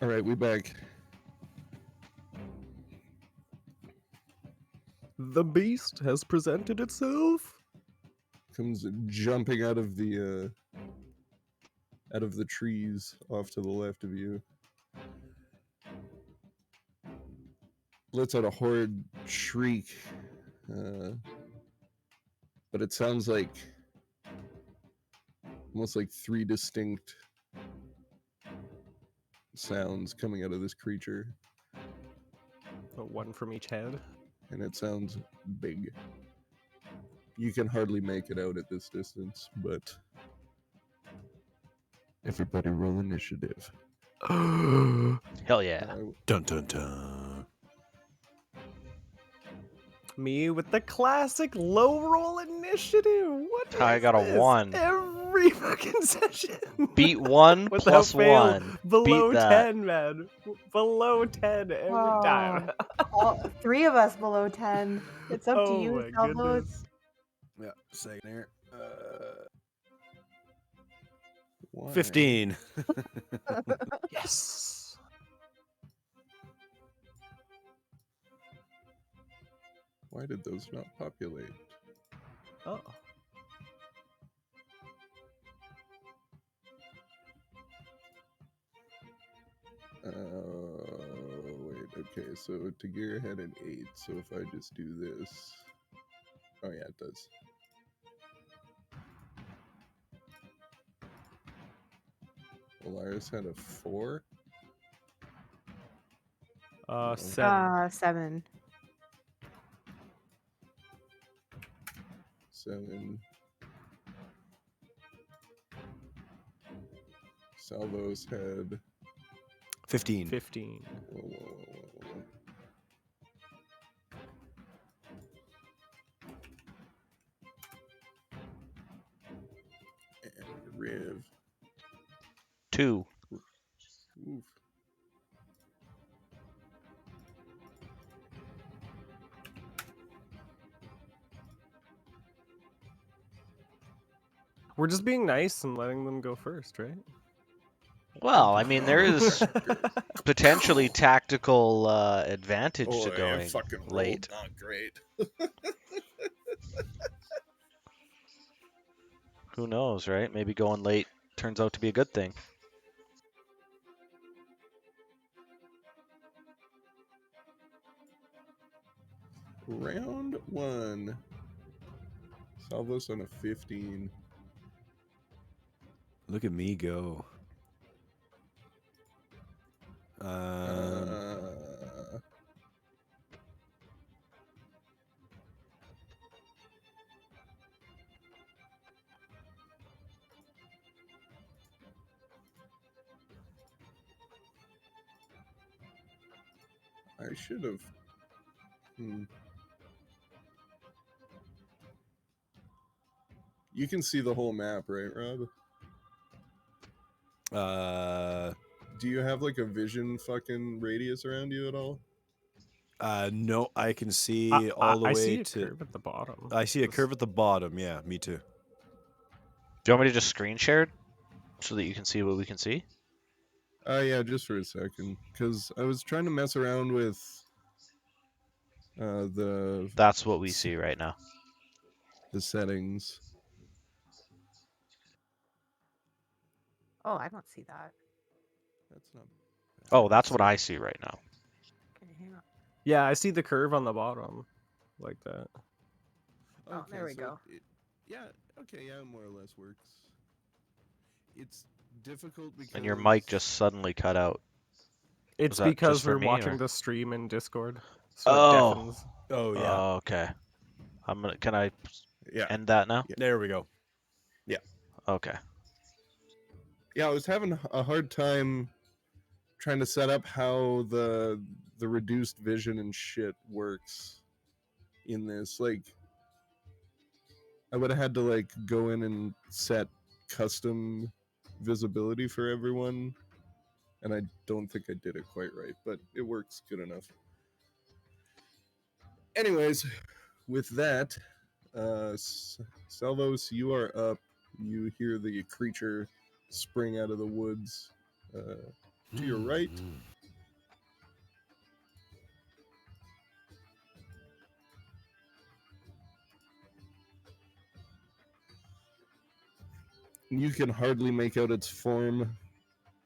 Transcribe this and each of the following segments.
All right, we back. The beast has presented itself. Comes jumping out of the trees off to the left of you. Lets out a horrid shriek, but it sounds like almost like three distinct sounds coming out of this creature, One from each head. and it sounds big. You can hardly make it out at this distance, but everybody roll initiative. Hell yeah. Dun dun dun. Me with the classic low roll initiative. What? I got a this? 1. Every fucking session. Beat 1 Without plus fail, 1. Below Beat that. 10, man. Below 10 every time. All three of us below 10. It's up to Oh you, my Salvo. goodness. Yeah, second here. 1. 15. Yes. Why did those not populate? Oh. Wait, okay, so Tagir had an 8, so if I just do this... Oh yeah, it does. Alaris had a 4? 7. 7. 7. Salvo's had... 15. 15. Whoa. And Riv. 2. Oof. We're just being nice and letting them go first, right? Well, I mean, there is potentially tactical advantage to I going fucking rolled late. not great. Who knows, right? Maybe going late turns out to be a good thing. Round 1. Salvo's on a 15. Look at me go. I should have. You can see the whole map, right, Rob? Do you have like a vision fucking radius around you at all? No, I can see all the I way see a to. curve at the bottom. I see a curve at the bottom. Yeah, me too. Do you want me to just screen share it so that you can see what we can see? Yeah, just for a second, because I was trying to mess around with the That's what we see right now. settings. Oh, I don't see that. That's not. Oh, that's what I see right now. Okay, hang on. Yeah, I see the curve on the bottom, like that. Oh, there we go. Yeah, okay, yeah, it more or less works. It's difficult because... And your mic just suddenly cut out. It's that just because for we're me, watching or- the stream in Discord, so Oh. it deafens. Oh yeah. Oh, okay. Can I Yeah. end that now? There we go. Okay. Yeah, I was having a hard time trying to set up how the reduced vision and shit works in this. Like, I would have had to like go in and set custom visibility for everyone, and I don't think I did it quite right, but it works good enough. Anyways, with that, Salvos, you are up. You hear the creature spring out of the woods. To your right. You can hardly make out its form.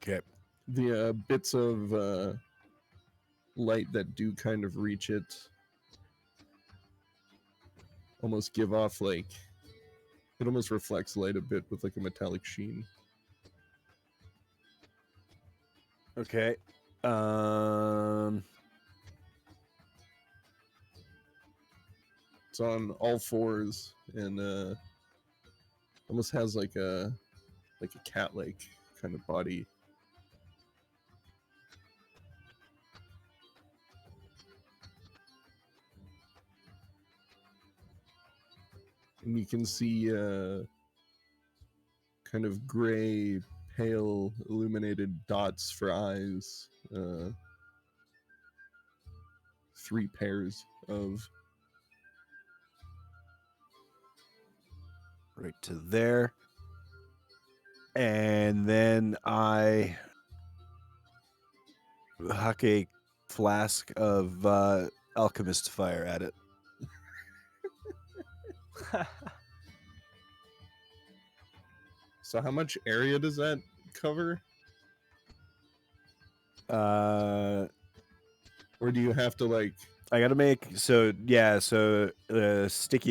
Okay. The bits of light that do kind of reach it almost give off like it almost reflects light a bit with like a metallic sheen. Okay. It's on all fours and almost has like a cat-like kind of body. And you can see kind of gray, pale, illuminated dots for eyes. 3 pairs of. Right to there. And then I huck a flask of alchemist fire at it. So how much area does that cover? Or do you have to like... I gotta make sticky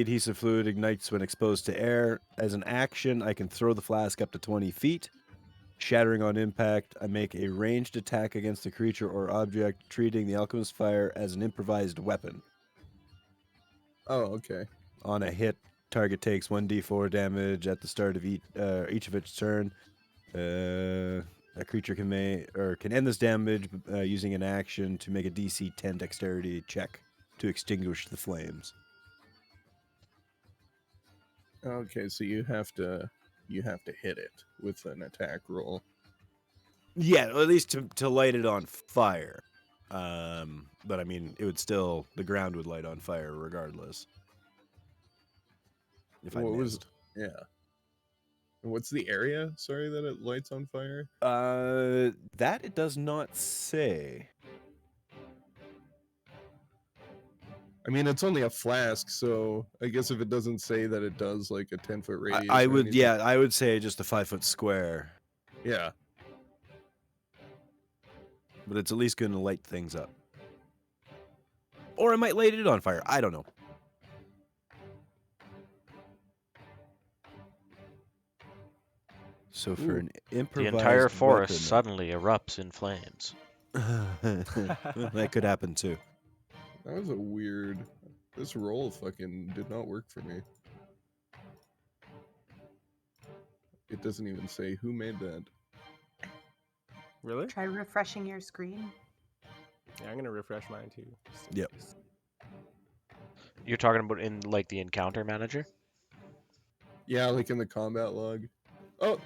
adhesive fluid ignites when exposed to air. As an action, I can throw the flask up to 20 feet. Shattering on impact, I make a ranged attack against a creature or object, treating the alchemist fire as an improvised weapon. Oh, okay. On a hit, target takes 1d4 damage at the start of each of its turn. A creature can end this damage using an action to make a DC 10 dexterity check to extinguish the flames. Okay, so you have to hit it with an attack roll. Yeah, at least to light it on fire. But I mean, the ground would light on fire regardless. If I missed. Yeah. And what's the area, sorry, that it lights on fire? That it does not say. I mean, it's only a flask, so I guess if it doesn't say that it does like a 10-foot radius. I or would, anything- yeah, I would say just a 5-foot square. Yeah. But it's at least going to light things up. Or it might light it on fire. I don't know. So for an The improvised entire forest weapon- suddenly erupts in flames. that could happen too. That was a weird... This roll fucking did not work for me. It doesn't even say who made that. Really? Try refreshing your screen. Yeah, I'm gonna refresh mine too. just in Yep. case. You're talking about in like the encounter manager? Yeah, like in the combat log. Oh!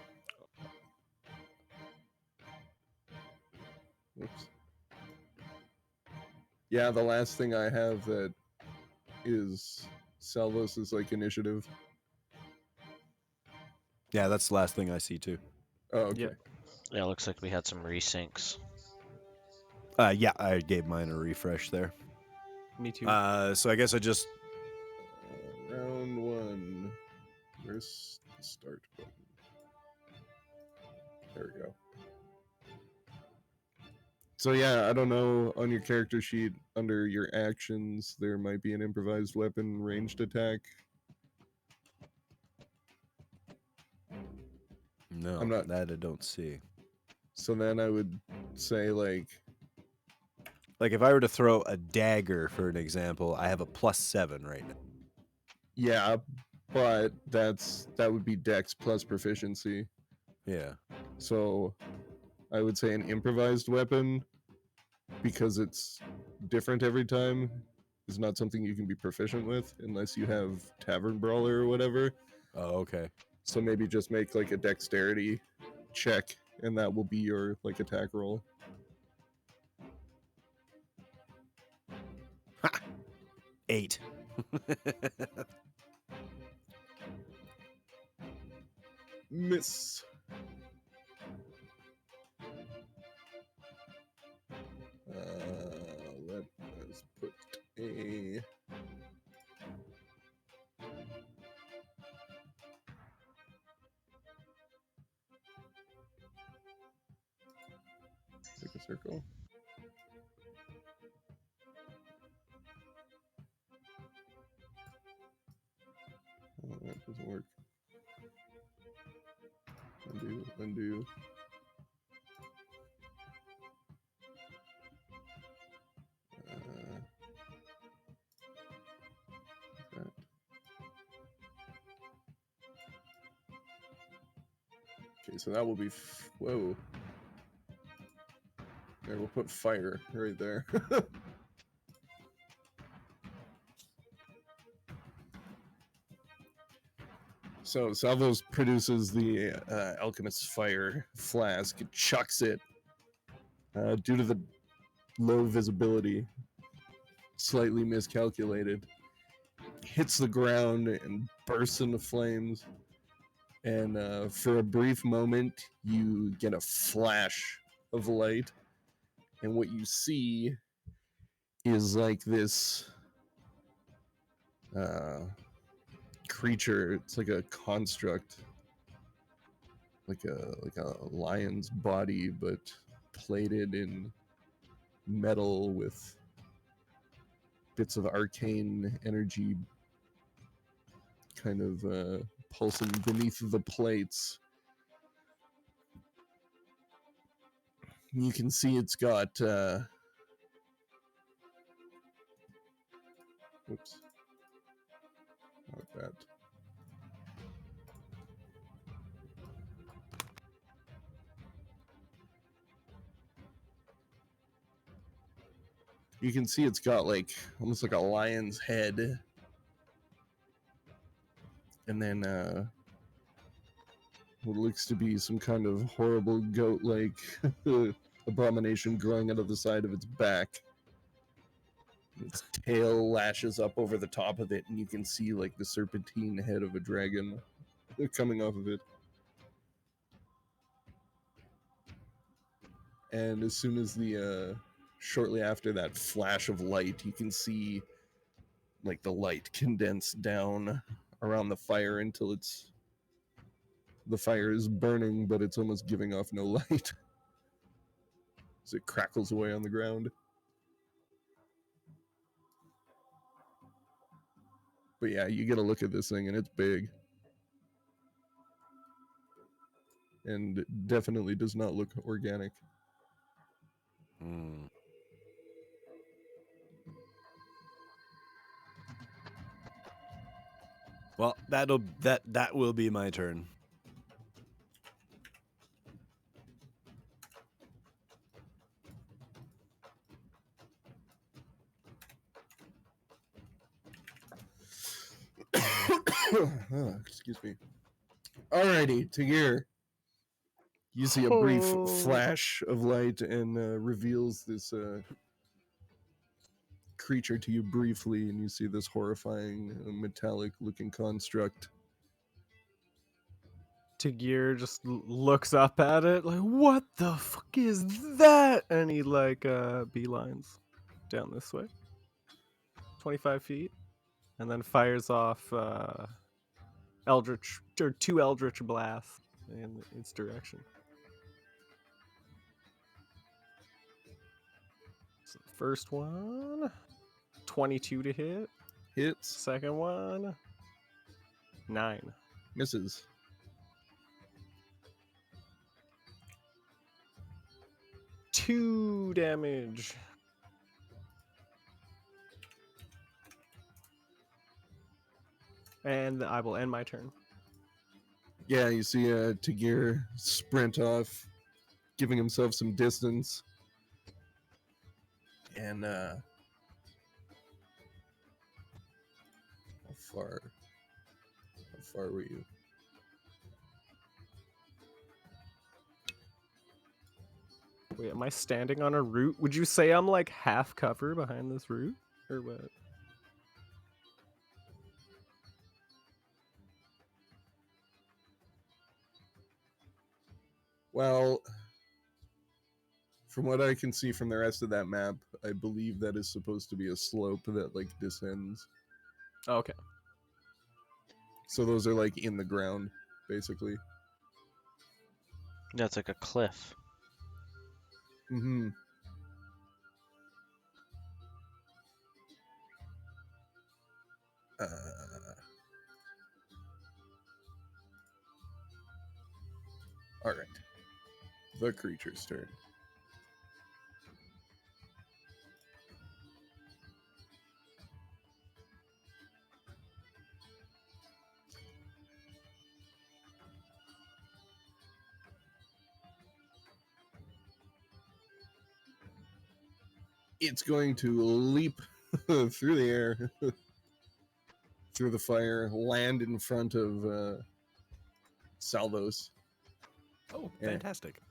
Whoops. Yeah, the last thing I have that is Salvos is like initiative. Yeah, that's the last thing I see too. Oh, okay. Yeah. Yeah, it looks like we had some resyncs. Yeah, I gave mine a refresh there. Me too. So I guess I just Round 1. Where's the start button? There we go. So yeah, I don't know, on your character sheet, under your actions, there might be an improvised weapon ranged attack. no, I'm not- that I don't see. So then I would say like, Like if I were to throw a dagger, for an example, I have a +7 right now. yeah, but that would be Dex plus proficiency. Yeah. So I would say an improvised weapon, because it's different every time, is not something you can be proficient with unless you have Tavern Brawler or whatever. Oh, okay. So maybe just make like a dexterity check, and that will be your like attack roll. 8. Miss. circle. Oh, that doesn't work. Undo. That. Okay, so that will be. Whoa. There, we'll put fire right there. So Salvos produces the alchemist's fire flask. It chucks it due to the low visibility, slightly miscalculated. Hits the ground and bursts into flames. And for a brief moment, you get a flash of light, and what you see is like this creature. It's like a construct, like a lion's body, but plated in metal with bits of arcane energy kind of pulsing beneath the plates. You can see it's got oops, not that. You can see it's got like almost like a lion's head, and then what looks to be some kind of horrible goat-like abomination growing out of the side of its back. Its tail lashes up over the top of it, and you can see like the serpentine head of a dragon coming off of it. And as soon as shortly after that flash of light, you can see like the light condense down around the fire until the fire is burning, but it's almost giving off no light as it crackles away on the ground. But yeah, you get a look at this thing, and it's big. And it definitely does not look organic. Hmm. Well, that will be my turn. Oh, excuse me. Alrighty, Tagir. You see a brief flash of light and reveals this creature to you briefly, and you see this horrifying metallic-looking construct. Tagir just looks up at it like, what the fuck is that? And he like beelines down this way, 25 feet, and then fires off two eldritch blasts in its direction. So the first one, 22 to hit. Hits. Second one, 9. Misses. Two damage. And I will end my turn. Yeah, you see Tagir sprint off, giving himself some distance. And how far were you? Wait, am I standing on a root? Would you say I'm like half cover behind this root? Or what? Well, from what I can see from the rest of that map, I believe that is supposed to be a slope that like descends. Okay. So those are like in the ground, basically. Yeah, it's like a cliff. Mm-hmm. All right. The creature's turn. It's going to leap through the air, through the fire, land in front of Salvos. Oh, Yeah. fantastic.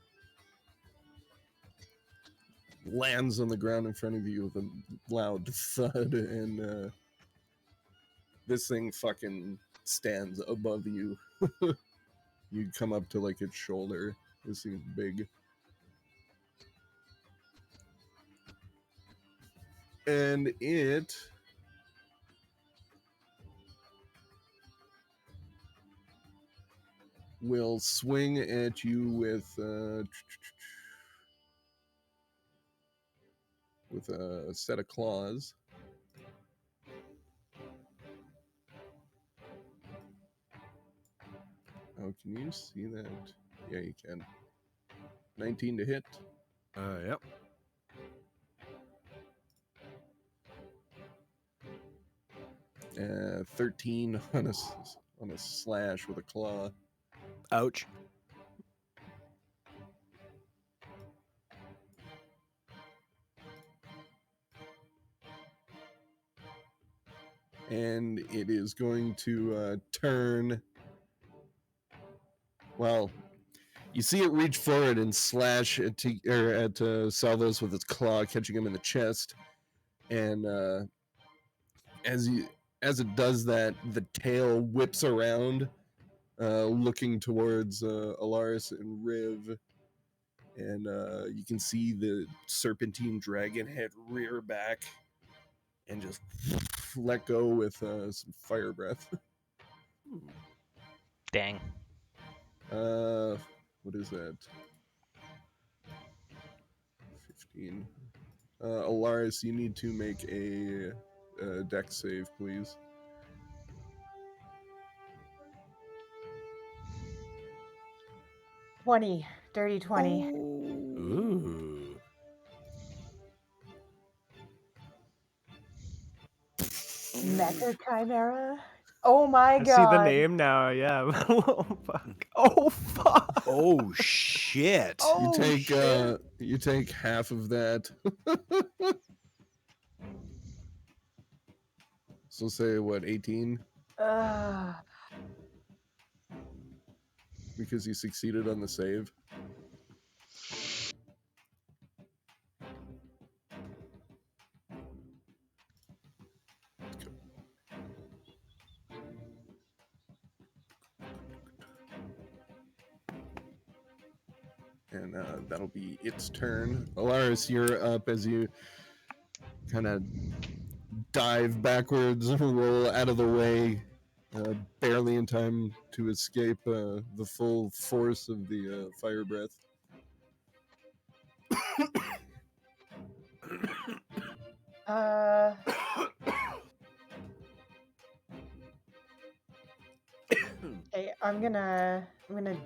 Lands on the ground in front of you with a loud thud, and this thing fucking stands above you. You come up to like its shoulder. This thing's big. And it will swing at you with a set of claws. Oh, can you see that? Yeah, you can. 19 to hit. Yep. 13 on a slash with a claw. Ouch. And it is going to turn. Well, you see it reach forward and slash at Salvos with its claw, catching him in the chest. And as it does that, the tail whips around, looking towards Alaris and Riv. And you can see the serpentine dragon head rear back and just let go with some fire breath. Dang. What is that? 15. Alaris, you need to make a dex save, please. Dirty 20. Ooh. Mecha Chimera. Oh my I god. see the name now. Yeah. Oh fuck. Oh fuck. Oh shit. Oh, shit. You take half of that. So say what, 18? Ugh. Because you succeeded on the save. And that'll be its turn. Alaris, you're up as you kind of dive backwards, roll out of the way, barely in time to escape the full force of the fire breath. Okay, I'm gonna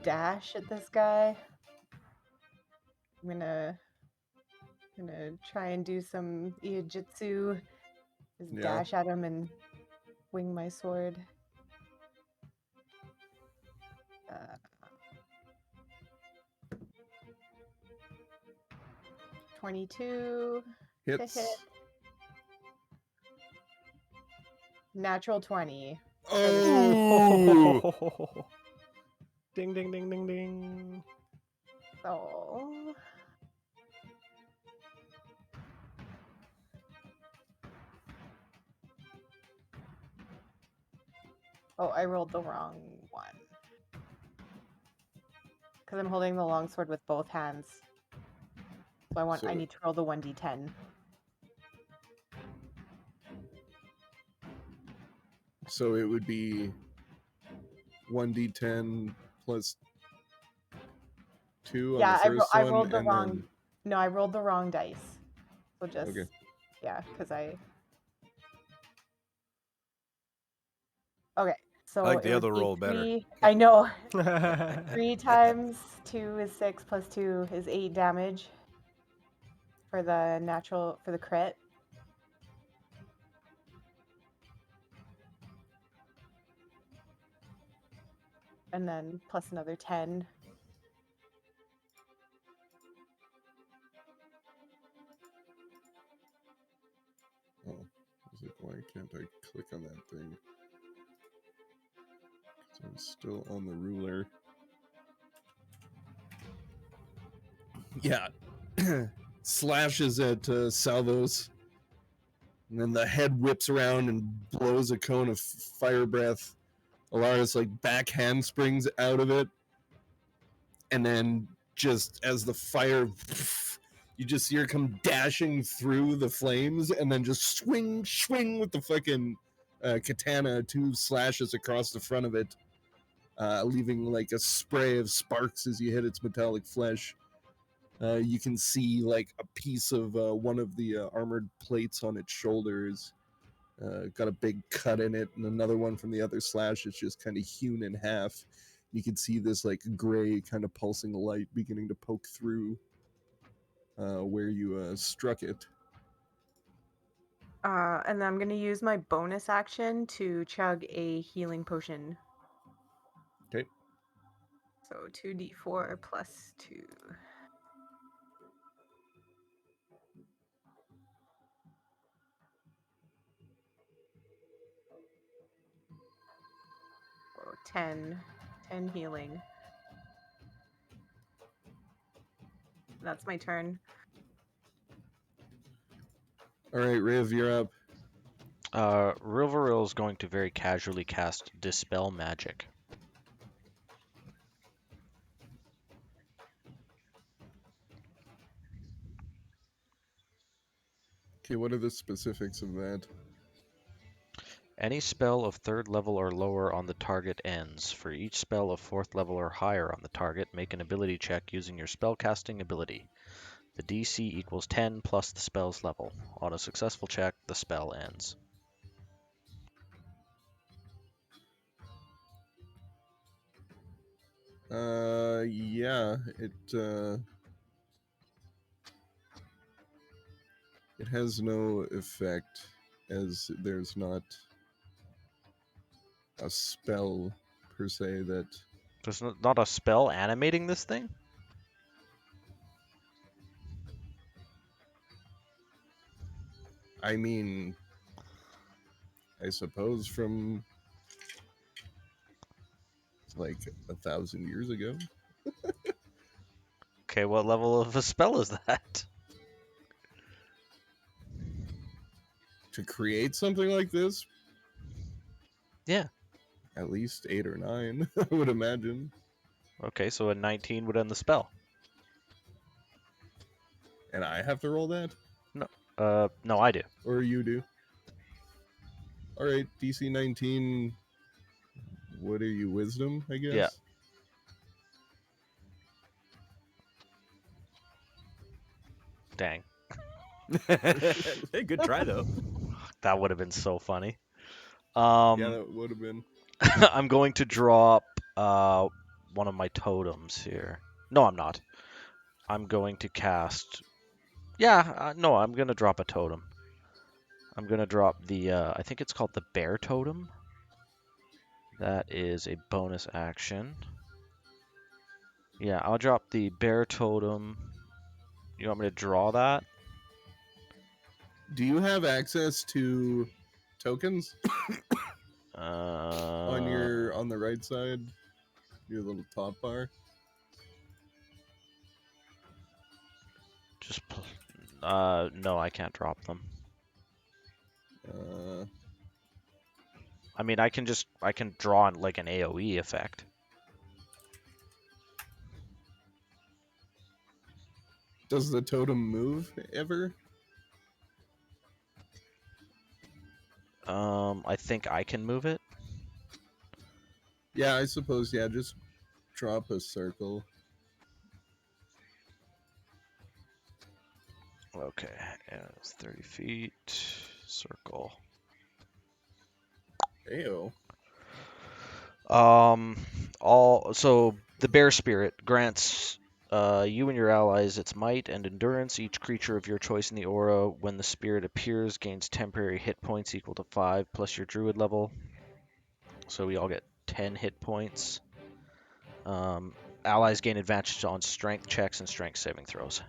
dash at this guy. I'm gonna try and do some Iijitsu. Just Yeah. dash at him and wing my sword. 22 Hits. to hit. Natural 20. Oh! Ding ding ding ding ding. Oh. Oh, I rolled the wrong one. Because I'm holding the longsword with both hands. So I need to roll the 1d10. So it would be 1d10 plus 2 on Yeah, the first I one, rolled the and wrong. then No, I rolled the wrong dice. So just Okay. yeah, because I. Okay, so like it the would other be roll better. 3. I know. 3 times 2 is 6 plus 2 is 8 damage for the crit. And then plus another 10. Oh, I was like, why can't I click on that thing? 'Cause I'm still on the ruler. Yeah. Slashes at Salvos. And then the head whips around and blows a cone of fire breath. Alaris like backhand springs out of it. And then just as the fire, you just see her come dashing through the flames and then just swing with the fucking katana, 2 slashes across the front of it, leaving like a spray of sparks as you hit its metallic flesh. You can see like a piece of one of the armored plates on its shoulders. Got a big cut in it, and another one from the other slash is just kind of hewn in half. You can see this like gray kind of pulsing light beginning to poke through where you struck it. And then I'm going to use my bonus action to chug a healing potion. Okay. So 2d4 plus 2. So 10 healing. That's my turn. All right, Riv, you're up. Riveril is going to very casually cast Dispel Magic. Okay, what are the specifics of that? Any spell of 3rd level or lower on the target ends. For each spell of 4th level or higher on the target, make an ability check using your spellcasting ability. The DC equals 10 plus the spell's level. On a successful check, the spell ends. Yeah, it has no effect as there's not a spell per se that. There's not a spell animating this thing? I mean, I suppose from like 1,000 years ago. Okay, what level of a spell is that? To create something like this, Yeah. at least 8 or 9, I would imagine. Okay, so a 19 would end the spell. And I have to roll that? No, I do. Or you do? Alright, DC 19. What are you, wisdom, I guess? Yeah. Dang. Hey, good try though. That would have been so funny. Yeah, that would have been. I'm going to drop one of my totems here. No, I'm not. I'm going to cast... Yeah, no, I'm going to drop a totem. I'm going to drop the... I think it's called the Bear Totem. That is a bonus action. Yeah, I'll drop the Bear Totem. You want me to draw that? Do you have access to tokens Uh, on the right side? Your little top bar? Just... no, I can't drop them. I mean, I can draw like an AoE effect. Does the totem move ever? I think I can move it. Yeah, I suppose, yeah, just drop a circle. Okay, yeah, it's 30 feet. Circle. Ayo. So the bear spirit grants you and your allies its might and endurance. Each creature of your choice in the aura, when the spirit appears, gains temporary hit points equal to 5 plus your druid level. So we all get 10 hit points. Allies gain advantage on strength checks and strength saving throws.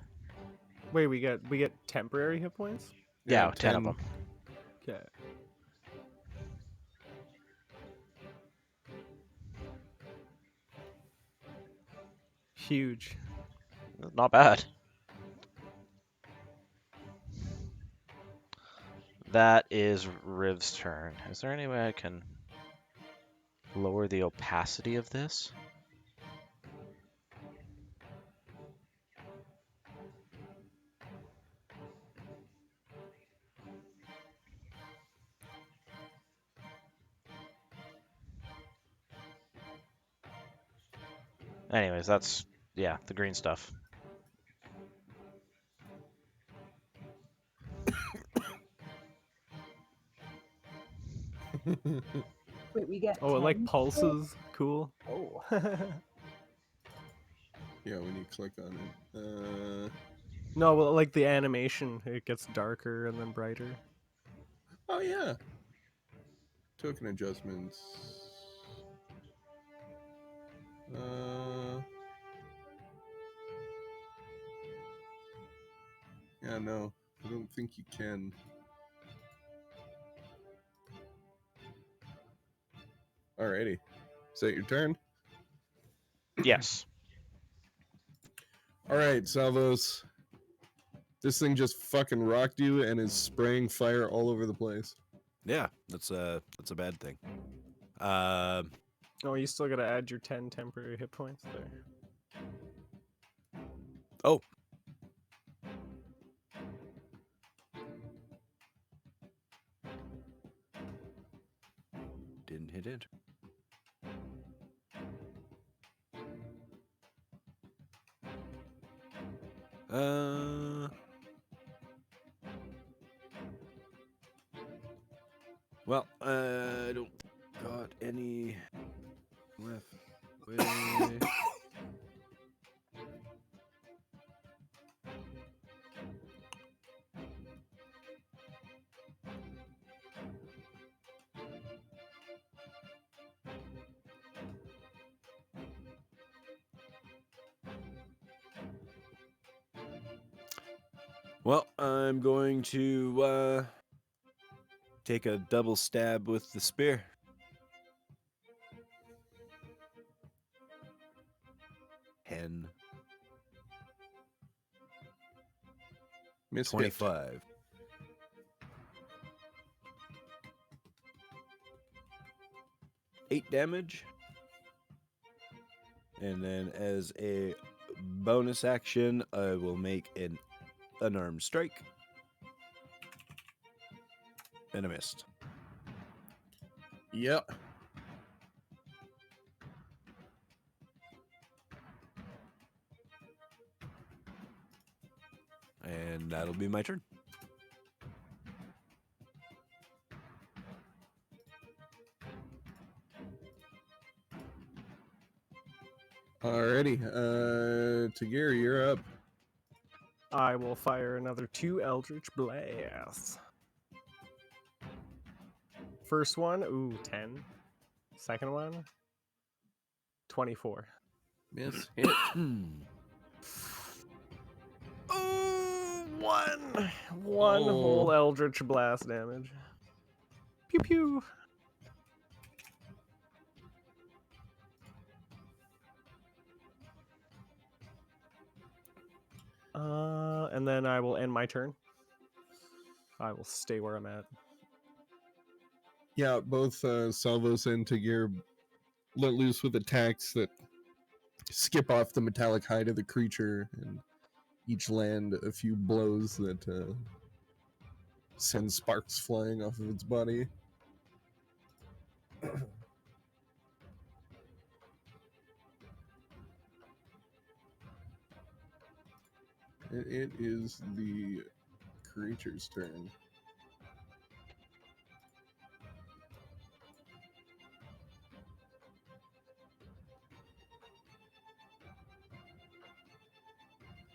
Wait, we get temporary hit points? Yeah, 10 of them. Okay. Huge. Not bad. That is Riv's turn. Is there any way I can lower the opacity of this? Anyways, that's, yeah, the green stuff. Wait, we get Oh, it like 10? pulses. Cool. Oh. Yeah, when you click on it. No, well, like the animation, it gets darker and then brighter. Oh yeah. Token adjustments. Yeah, no, I don't think you can. Alrighty. Is that your turn? Yes. Alright, Salvos. This thing just fucking rocked you and is spraying fire all over the place. Yeah, that's a bad thing. Oh, you still gotta add your 10 temporary hit points there. Oh. Didn't hit enter. Well, I don't got any left. Way. Well, I'm going to take a double stab with the spear. Hen. Miss hit. 25. Eight damage. And then as a bonus action, I will make an unarmed strike. And I missed. Yep. And that'll be my turn. Alrighty. Tagir, you're up. I will fire another 2 Eldritch Blasts. First one, ooh, 10. Second one, 24. Miss hit. Oh, one Oh. whole Eldritch Blast damage. Pew pew. And then I will end my turn. I will stay where I'm at. Yeah, both Salvos and Tagir let loose with attacks that skip off the metallic hide of the creature and each land a few blows that send sparks flying off of its body. It is the creature's turn.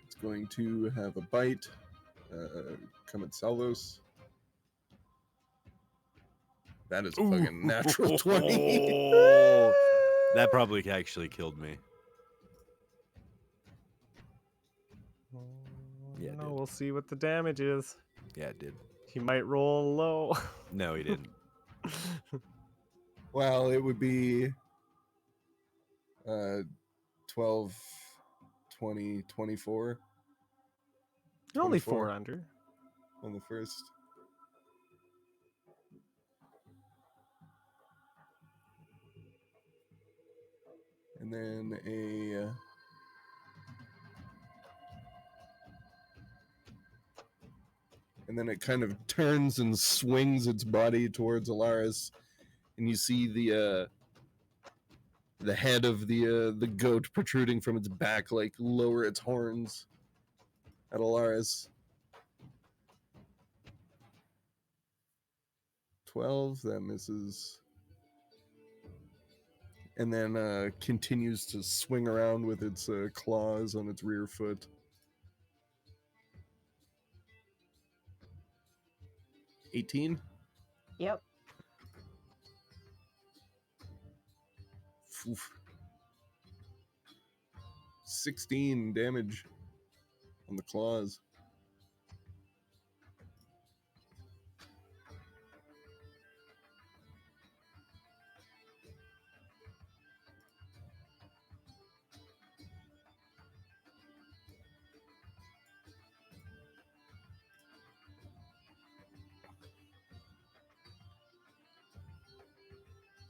It's going to have a bite. Come at Salvos. That is a fucking natural 20. Oh, that probably actually killed me. Yeah, it no, did. we'll see what the damage is. Yeah, it did. He might roll low. No, he didn't. Well, it would be 12, 20, 24 Only 24. 4 under. on the first. And then and then it kind of turns and swings its body towards Alaris, and you see the head of the goat protruding from its back, like lower its horns at Alaris. 12, that misses. And then continues to swing around with its claws on its rear foot. 18. Yep. Oof. 16 damage on the claws.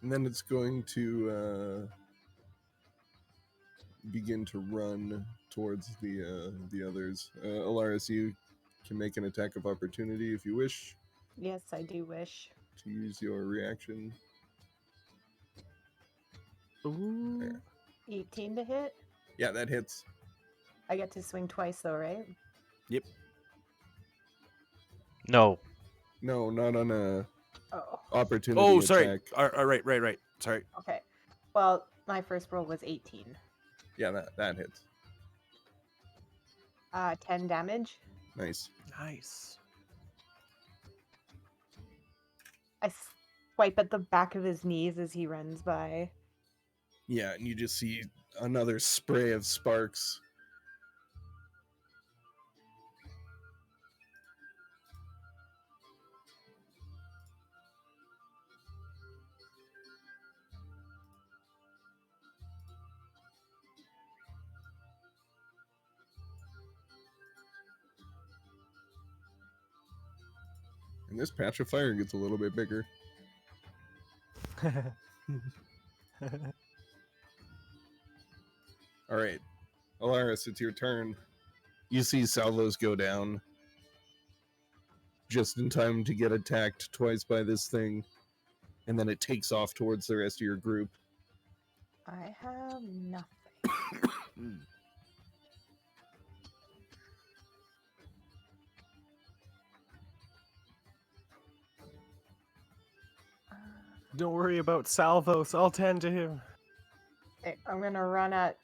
And then it's going to begin to run towards the others. Alaris, you can make an attack of opportunity if you wish Yes, I do wish. to use your reaction. Ooh. There. 18 to hit. Yeah, that hits. I get to swing twice though, right? Yep. No. No, not on a Oh, opportunity Oh, sorry. attack. Right. Sorry. okay. Well, my first roll was 18. Yeah, that hits. 10 damage. Nice. Nice. I swipe at the back of his knees as he runs by. Yeah, and you just see another spray of sparks. And this patch of fire gets a little bit bigger. All right, Alaris, it's your turn. You see Salvos go down just in time to get attacked twice by this thing, and then it takes off towards the rest of your group. I have nothing. Don't worry about Salvos. I'll tend to him. Okay, I'm gonna run at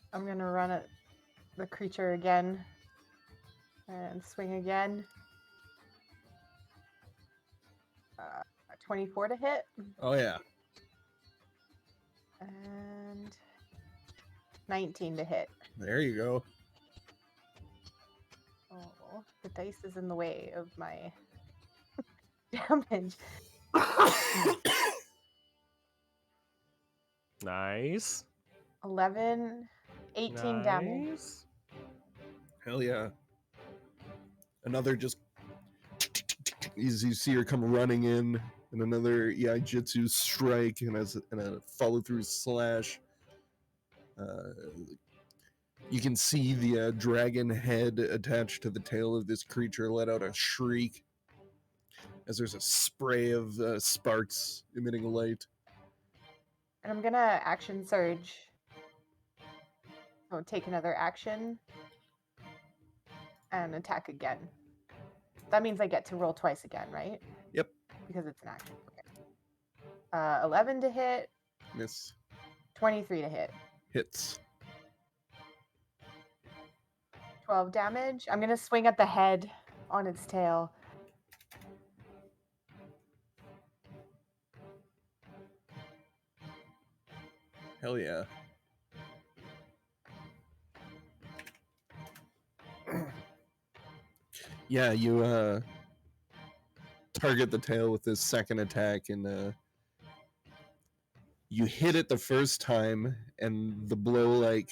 the creature again. And swing again. 24 to hit. Oh yeah, And 19 to hit. there you go. Oh, the dice is in the way of my damage. Nice. 11, 18 damage. Nice. Hell yeah. Another just as you see her come running in, and another Yaijutsu strike and a follow through slash. You can see the dragon head attached to the tail of this creature let out a shriek as there's a spray of sparks emitting light. And I'm gonna action surge. Oh, take another action. and attack again. That means I get to roll twice again, right? Yep. Because it's an action. Okay. 11 to hit, Miss. 23 to hit. Hits. 12 damage. I'm going to swing at the head on its tail. Hell yeah. Yeah, you target the tail with this second attack, and you hit it the first time, and the blow like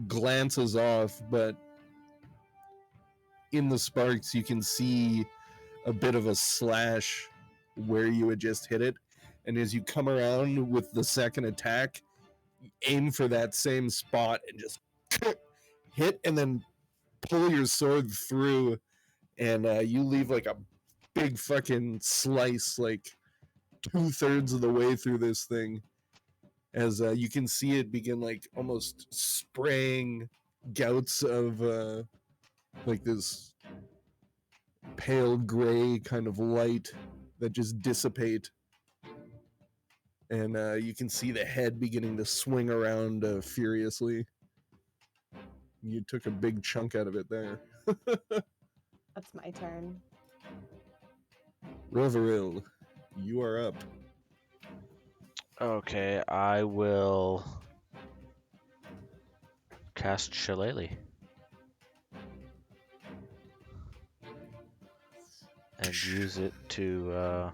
glances off, but in the sparks you can see a bit of a slash where you had just hit it, and as you come around with the second attack, aim for that same spot and just hit, and then pull your sword through, and you leave like a big fucking slice, like 2/3 of the way through this thing, as you can see it begin like almost spraying gouts of like this pale gray kind of light that just dissipate, and you can see the head beginning to swing around furiously. You took a big chunk out of it there. That's my turn. Roveril, you are up. Okay, I will cast Shillelagh. And use it to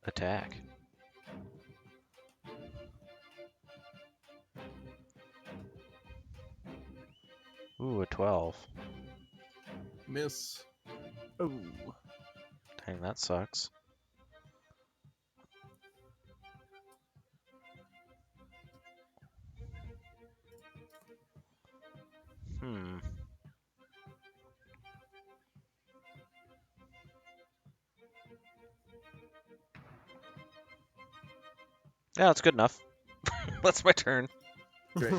attack. Ooh, a 12. Miss. Oh. Dang, that sucks. Yeah, that's good enough. That's my turn. Okay.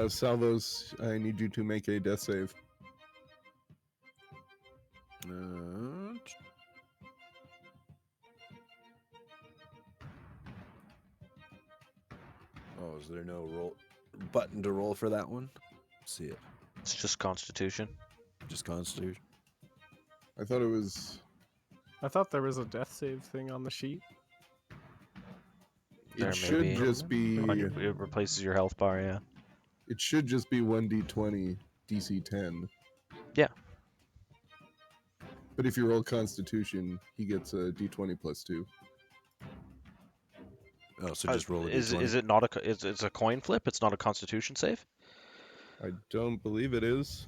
Salvos, I need you to make a death save. Oh, is there no roll button to roll for that one? Let's see it. It's just Constitution. Just Constitution. I thought it was. I thought there was a death save thing on the sheet. There It may should be. just be. It replaces your health bar, yeah. It should just be 1d20 DC 10. Yeah. But if you roll Constitution, he gets a d20 plus 2. Oh, so just roll a Is d20. it not a? It's a coin flip. It's not a Constitution save. I don't believe it is.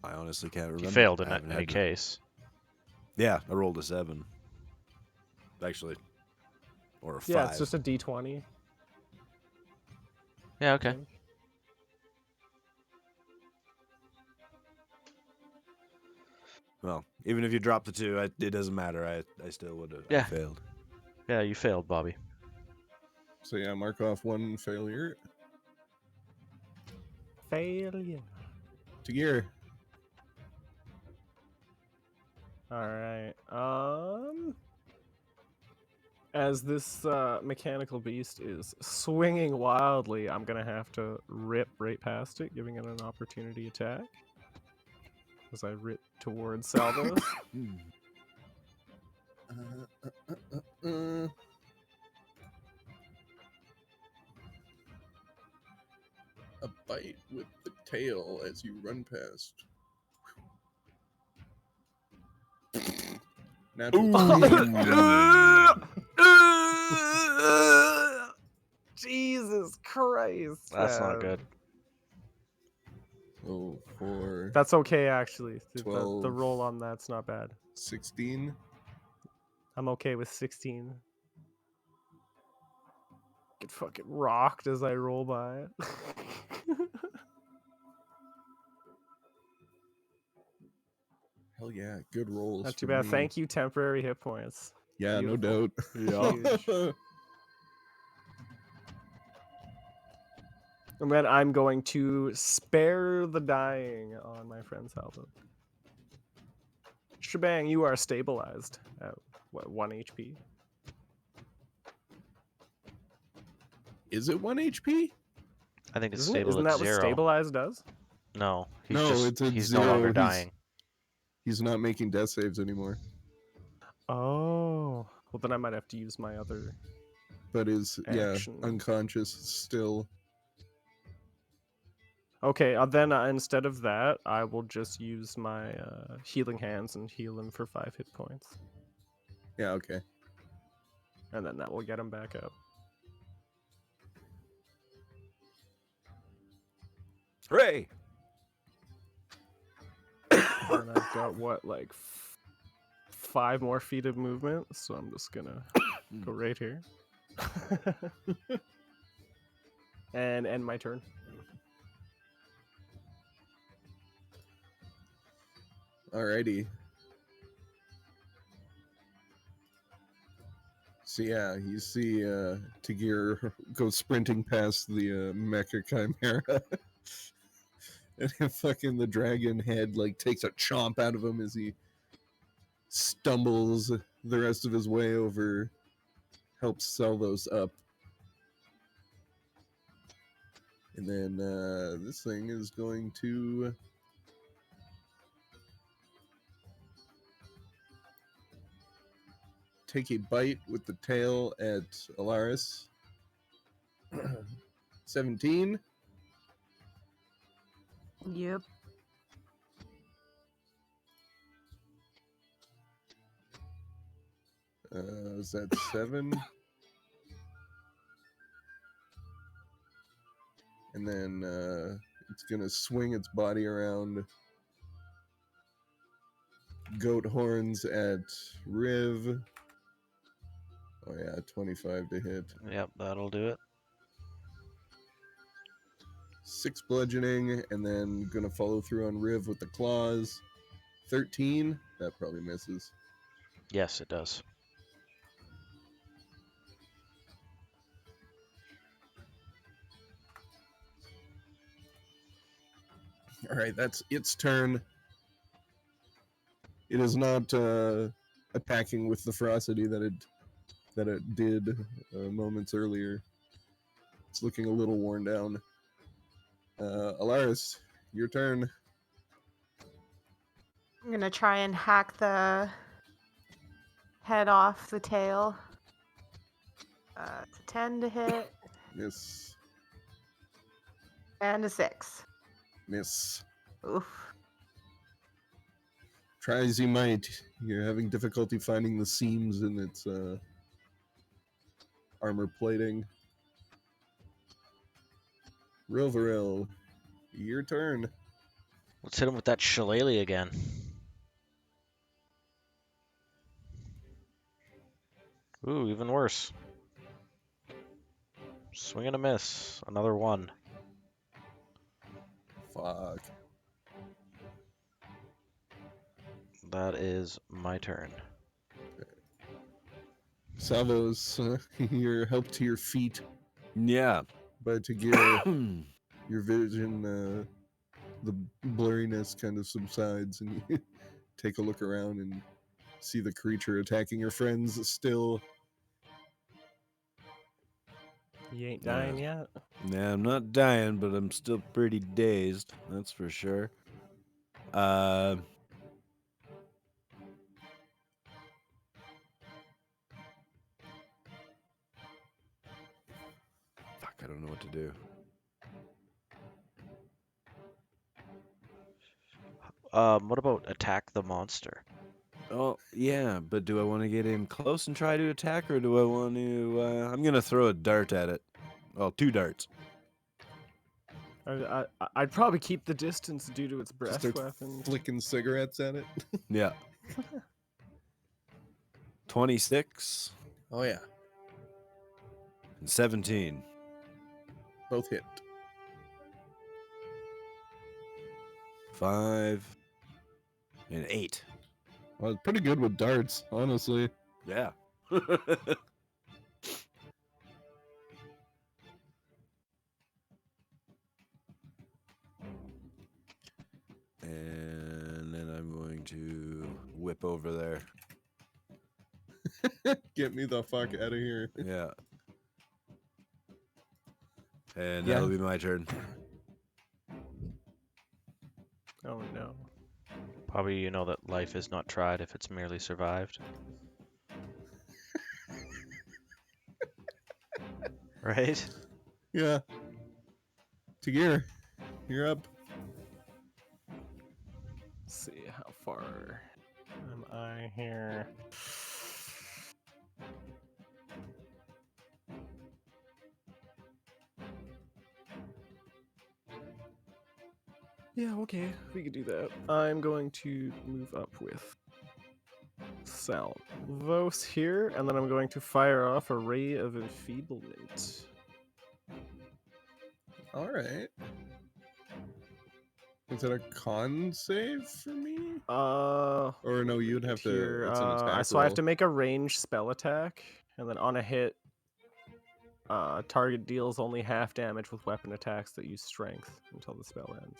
I honestly can't remember. You failed I in haven't any had to- case. Yeah, I rolled a 7. Actually, or a 5. Yeah, it's just a D20. Yeah. Okay. Well, even if you drop the 2, it doesn't matter. I still would have Yeah. failed. Yeah, you failed, Bobby. So yeah, mark off one failure. Failure. Tagir. All right. As this mechanical beast is swinging wildly, I'm gonna have to rip right past it, giving it an opportunity attack. As I rip towards Salvos. A bite with the tail as you run past. Natural. Jesus Christ. That's man. not good. Oh, 4, That's okay, actually. The 12. roll on that's not bad. 16. I'm okay with 16. Get fucking rocked as I roll by it. Hell yeah, good rolls. Not too for bad. me. Thank you, temporary hit points. Yeah, no Beautiful. doubt. Huge. And then I'm going to spare the dying on my friend Salvo. Shebang, you are stabilized at what, 1 HP? Is it 1 HP? I think it's Isn't it? stable Isn't at that what 0. stabilized does? No, No, it's at he's 0. no longer He's- dying. He's not making death saves anymore, Oh, well then I might have to use my other. but is Action. unconscious still. Okay, then instead of that, I will just use my healing hands and heal him for 5 hit points, Yeah, okay. and then that will get him back up. Hooray! And I've got what, like 5 more feet of movement, so I'm just gonna go right here and end my turn. Alrighty. So yeah, you see Tagir go sprinting past the Mecha Chimera. And fucking the dragon head like takes a chomp out of him as he stumbles the rest of his way over, helps Salvos up. And then this thing is going to take a bite with the tail at Alaris. 17. Yep. Is that 7? And then it's gonna swing its body around. Goat horns at Riv. Oh yeah, 25 to hit. Yep, that'll do it. 6 bludgeoning, and then gonna follow through on Riv with the claws. 13. That probably misses. Yes, it does. All right, that's its turn. It is not attacking with the ferocity that it did moments earlier. It's looking a little worn down. Alaris, your turn. I'm gonna try and hack the head off the tail. It's a 10 to hit Miss. and a 6. Miss. Oof. Try as you might, you're having difficulty finding the seams in its armor plating. Rilvaril, your turn. Let's hit him with that shillelagh again. Ooh, even worse. Swing and a miss. Another 1. Fuck. That is my turn. Salvos, your help to your feet Yeah. by Tagir. Your vision, the blurriness kind of subsides, and you take a look around and see the creature attacking your friends still. You ain't dying yet. Nah, I'm not dying, but I'm still pretty dazed. That's for sure. Fuck, I don't know what to do. What about attack the monster? Oh, yeah, but do I want to get in close and try to attack, or do I want to... I'm going to throw a dart at it. Well, 2 darts. I'd probably keep the distance due to its breath Start weapon. flicking cigarettes at it. Yeah. 26 Oh yeah, and 17. both hit. 5 and 8. Well, it's pretty good with darts, honestly. Yeah. And then I'm going to whip over there. Get me the fuck out of here. Yeah. And Yeah. that'll be my turn. Oh no. Probably you know that life is not tried if it's merely survived. Right? Yeah. Tagir, you're up. Let's see, how far am I here? Yeah, okay, we could do that. I'm going to move up with Salvos here, and then I'm going to fire off a Ray of Enfeeblement. All right. Is it a con save for me? Or no, you'd have Here, to. It's an attack so I have roll. to make a ranged spell attack, and then on a hit, target deals only half damage with weapon attacks that use strength until the spell ends.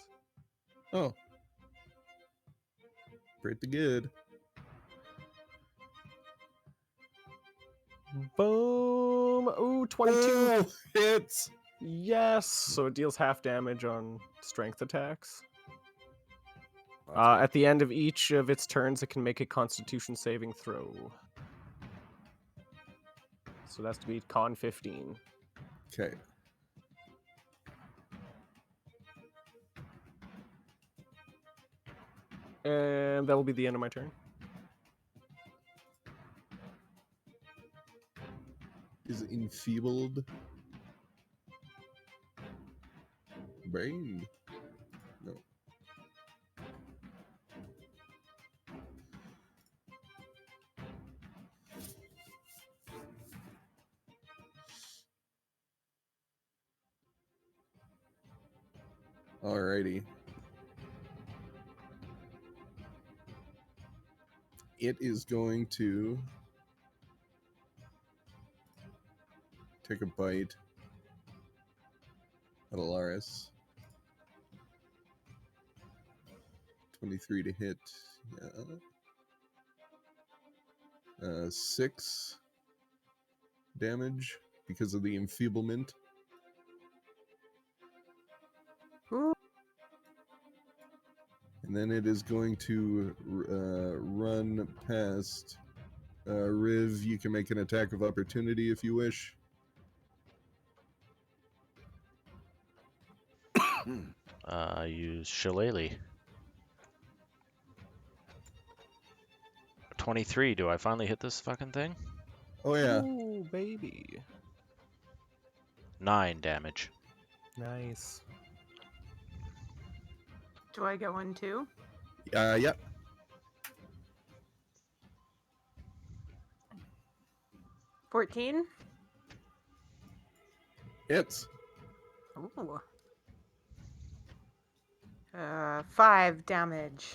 Oh. Pretty good. Boom! Ooh, 22! Oh, hits! Yes! So it deals half damage on strength attacks. That's good. At the end of each of its turns, it can make a Constitution saving throw. So that's to be Con 15. Okay. And that will be the end of my turn. Is enfeebled. Brain. No. Alrighty. It is going to take a bite at Alaris. 23 to hit. Yeah. 6 damage because of the enfeeblement. And then it is going to run past Riv. You can make an attack of opportunity if you wish. Use Shillelagh. 23. Do I finally hit this fucking thing? Oh yeah. Ooh, baby. 9 damage. Nice. Do I go in too? Yep. 14? Hits. Ooh. 5 damage.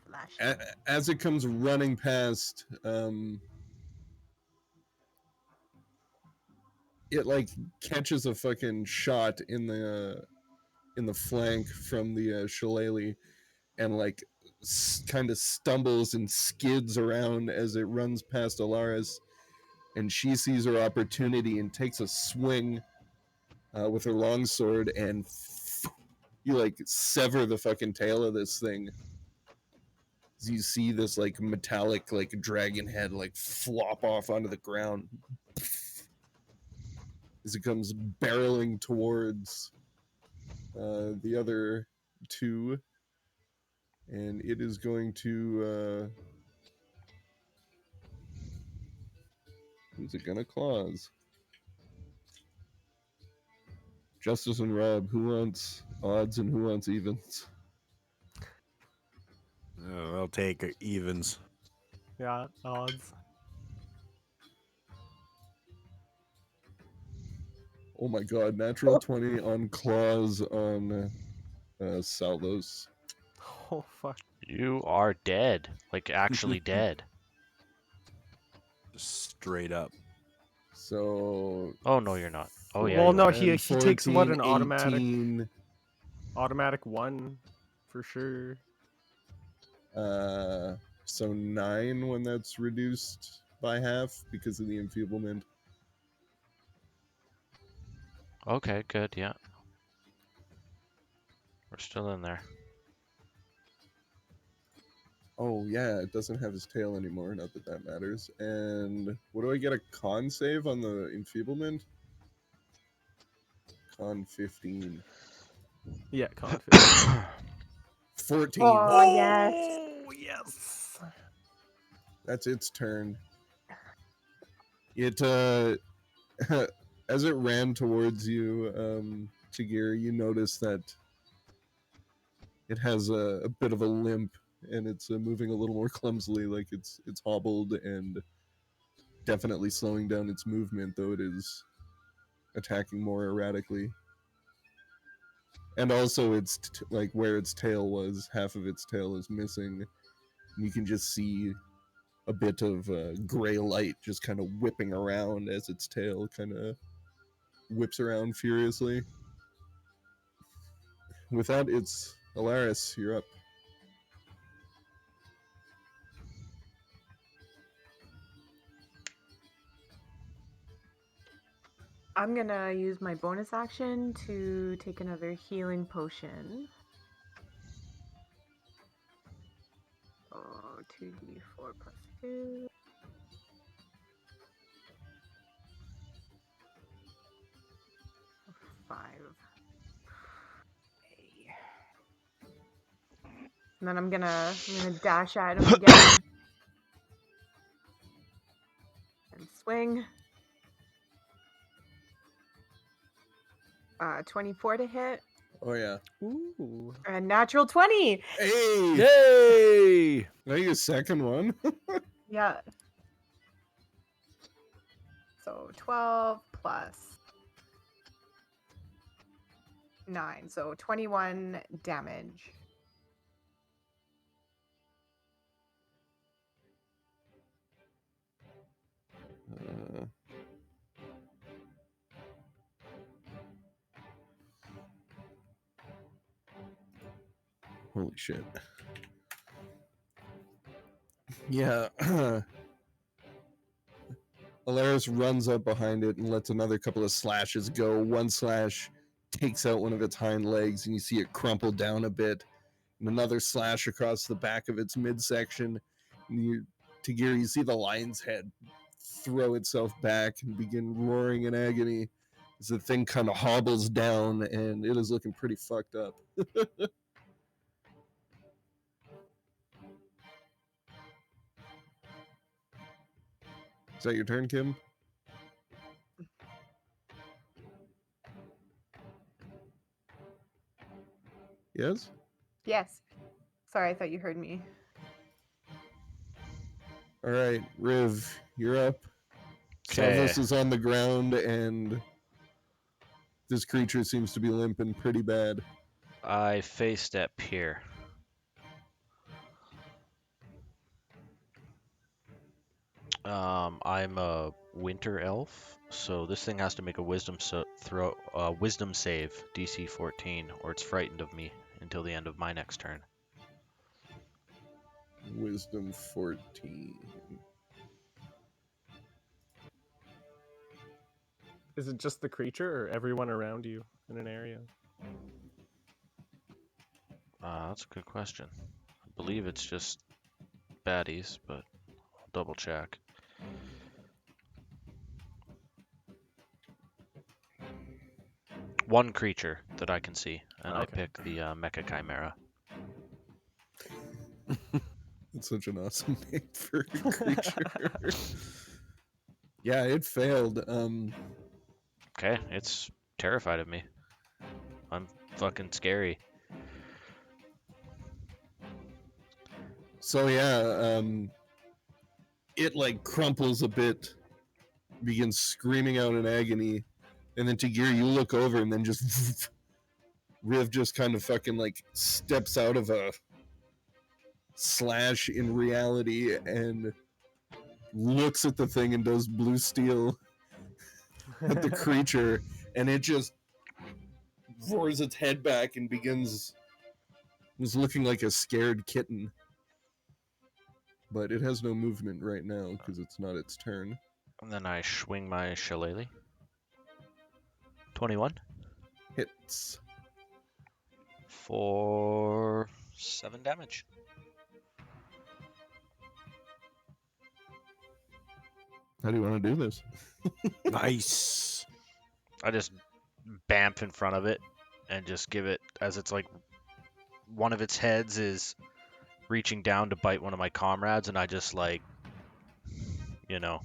Slash. As it comes running past, it like catches a fucking shot in the flank from the shillelagh, and like kind of stumbles and skids around as it runs past Alaris, and she sees her opportunity and takes a swing with her longsword, and you like sever the fucking tail of this thing. As you see this like metallic like dragon head like flop off onto the ground as it comes barreling towards the other two, and it is going to who's it gonna claws? Justice and Rob, who wants odds and who wants evens? Oh, I'll take evens. Yeah, odds. Oh my god, natural 20 on claws on Salvos. Oh, fuck. You are dead. Like, actually dead. Just straight up. So. Oh, no, you're not. Oh, yeah, Well, you no, are. he 14, takes what, an automatic 18, automatic 1 for sure. So 9 when that's reduced by half because of the enfeeblement. Okay, good, yeah. We're still in there. Oh yeah, it doesn't have his tail anymore. Not that that matters. And what do I get a con save on the enfeeblement? Con 15. Yeah, confident. 14. Oh, yes. Oh, yes. That's its turn. It as it ran towards you, Tagir, you notice that it has a bit of a limp and it's moving a little more clumsily, like it's hobbled and definitely slowing down its movement, though it is attacking more erratically. And also, it's like where its tail was, half of its tail is missing. And you can just see a bit of gray light just kind of whipping around as its tail kind of whips around furiously. With that, it's Alaris, you're up. I'm gonna use my bonus action to take another healing potion. Oh, 2d4 plus 2. Five. Okay. And then I'm gonna dash at him again. And swing. 24 to hit. Oh, yeah. Ooh. And natural 20. Hey! Yay! Now your second one. Yeah. So 12 plus 9. So 21 damage. Holy shit. Yeah. Alaris runs up behind it and lets another couple of slashes go. One slash takes out one of its hind legs, and you see it crumple down a bit. And another slash across the back of its midsection. And Tagir, you see the lion's head throw itself back and begin roaring in agony as the thing kind of hobbles down, and it is looking pretty fucked up. Is that your turn, Kim? Yes? Yes. Sorry, I thought you heard me. All right, Riv, you're up. Okay. Savos is on the ground, and this creature seems to be limping pretty bad. I face step here. I'm a winter elf, so this thing has to make a wisdom save, DC 14, or it's frightened of me until the end of my next turn. Wisdom 14. Is it just the creature or everyone around you in an area? That's a good question. I believe it's just baddies, but I'll double check. One creature that I can see, and I Okay. pick the Mecha Chimera. That's such an awesome name for a creature. Yeah, it failed. Okay, it's terrified of me. I'm fucking scary. So yeah, it like crumples a bit, begins screaming out in agony, and then Tagir, you look over and then just Riv just kind of fucking like steps out of a slash in reality and looks at the thing and does blue steel at the creature, and it just roars its head back and was looking like a scared kitten. But it has no movement right now because it's not its turn. And then I swing my shillelagh. 21 Hits. for 7 damage. How do you want to do this? Nice. I just bamf in front of it and just give it, as it's like one of its heads is reaching down to bite one of my comrades, and I just like, you know,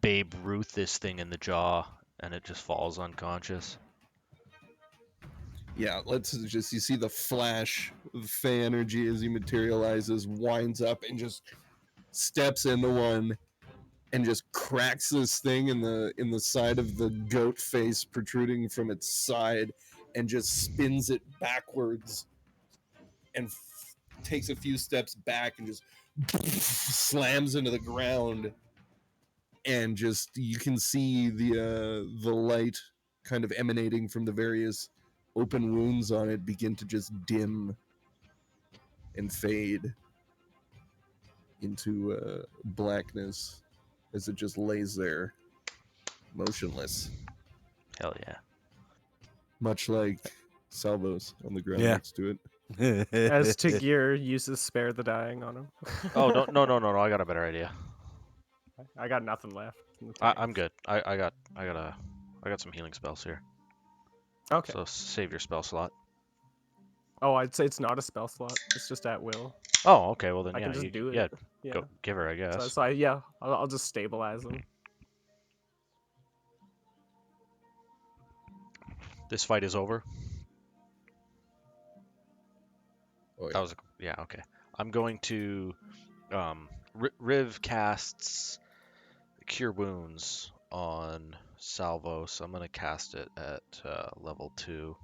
Babe Ruth this thing in the jaw, and it just falls unconscious. Yeah, you see the flash of Fey energy as he materializes, winds up and just steps into one and just cracks this thing in the side of the goat face protruding from its side and just spins it backwards and takes a few steps back and just slams into the ground, and just you can see the light kind of emanating from the various open wounds on it begin to just dim and fade into blackness as it just lays there motionless, Hell yeah. much like Salvos on the ground Yeah. next to it. As Tagir uses Spare the Dying on him. Oh, no, I got a better idea. I got nothing left. in the I'm tank. good. I got some healing spells here. Okay. So save your spell slot. Oh, I'd say it's not a spell slot. It's just at will. Oh, okay. Well then, I yeah, can just do it. yeah, Yeah. go give her, I guess. So I'll just stabilize him. This fight is over. Oh, That was yeah, okay. I'm going to Riv casts Cure Wounds on Salvo, so I'm going to cast it at level 2.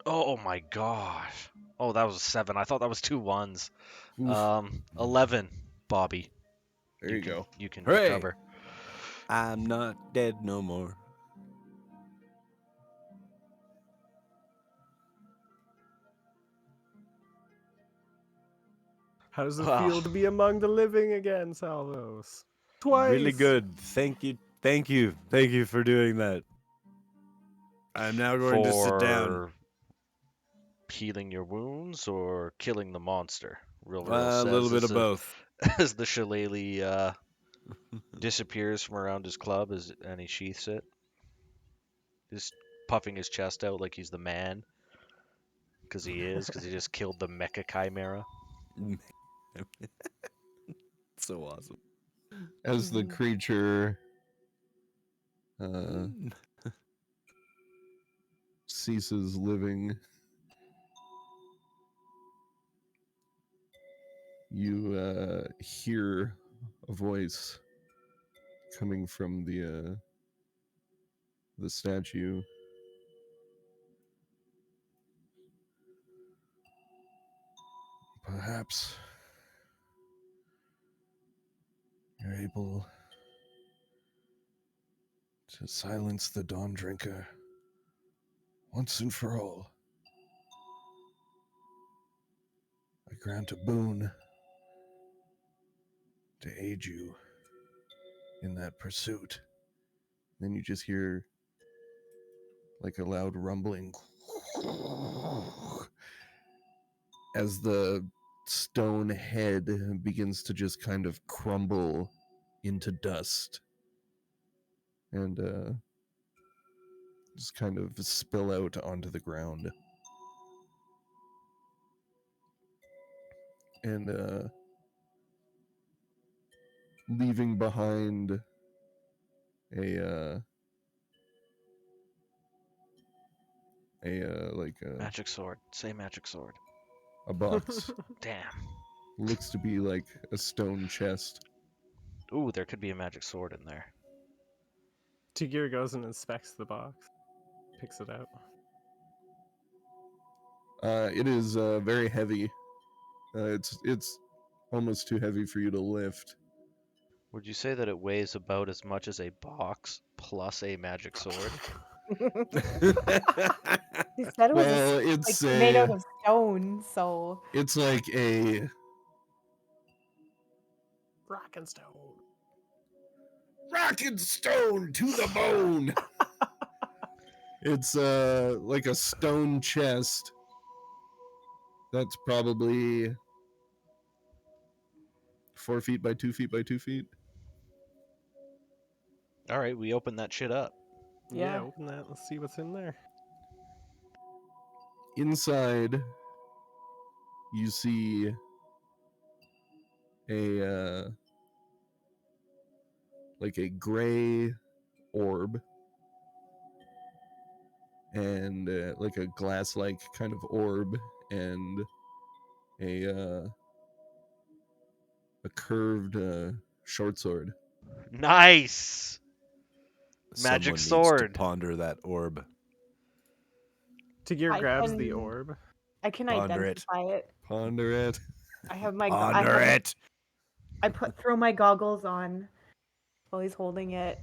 Oh my gosh. Oh, that was a 7. I thought that was 2 1s. Oof. 11, Bobby. There you go. You can Hooray! recover. I'm not dead no more. How does it Wow. feel to be among the living again, Salvos? Twice. Really good. Thank you for doing that. I'm now going to sit down. For healing your wounds or killing the monster? Real A little bit of both. As the shillelagh disappears from around his club and he sheaths it. Just puffing his chest out like he's the man. Because he just killed the mecha chimera. So awesome. As the creature ceases living, you hear a voice coming from the statue. Perhaps you're able to silence the Dawn Drinker once and for all. I grant a boon to aid you in that pursuit. Then you just hear like a loud rumbling as the stone head begins to just kind of crumble into dust and just kind of spill out onto the ground. And leaving behind a Magic sword. Say magic sword. a box. Damn. Looks to be like a stone chest. Ooh, there could be a magic sword in there. Tagir goes and inspects the box. Picks it out. It is very heavy. It's almost too heavy for you to lift. Would you say that it weighs about as much as a box plus a magic sword? He said it was Well, like made out of stone, so it's like a Rock and stone. rock and stone to the bone. It's like a stone chest. That's probably 4 feet by 2 feet by 2 feet. All right, we open that shit up. Yeah, Yeah. open that and see what's in there. Inside, you see a like a gray orb and like a glass-like kind of orb and a curved short sword. Nice. Magic Someone needs to sword. ponder that orb. Tagir I grabs the can- orb. I can Ponder it. identify it. Ponder it. I have my Ponder it. I throw my goggles on while he's holding it.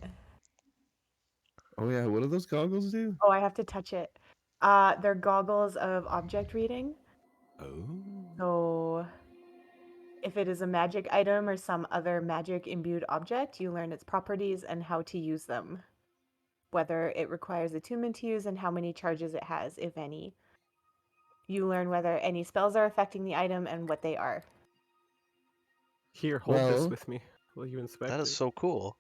Oh yeah, what do those goggles do? Oh, I have to touch it. They're goggles of object reading. Oh. So if it is a magic item or some other magic imbued object, you learn its properties and how to use them. Whether it requires attunement to use and how many charges it has, if any. You learn whether any spells are affecting the item and what they are. Here, hold this Well- with me while you inspect That is it. so cool.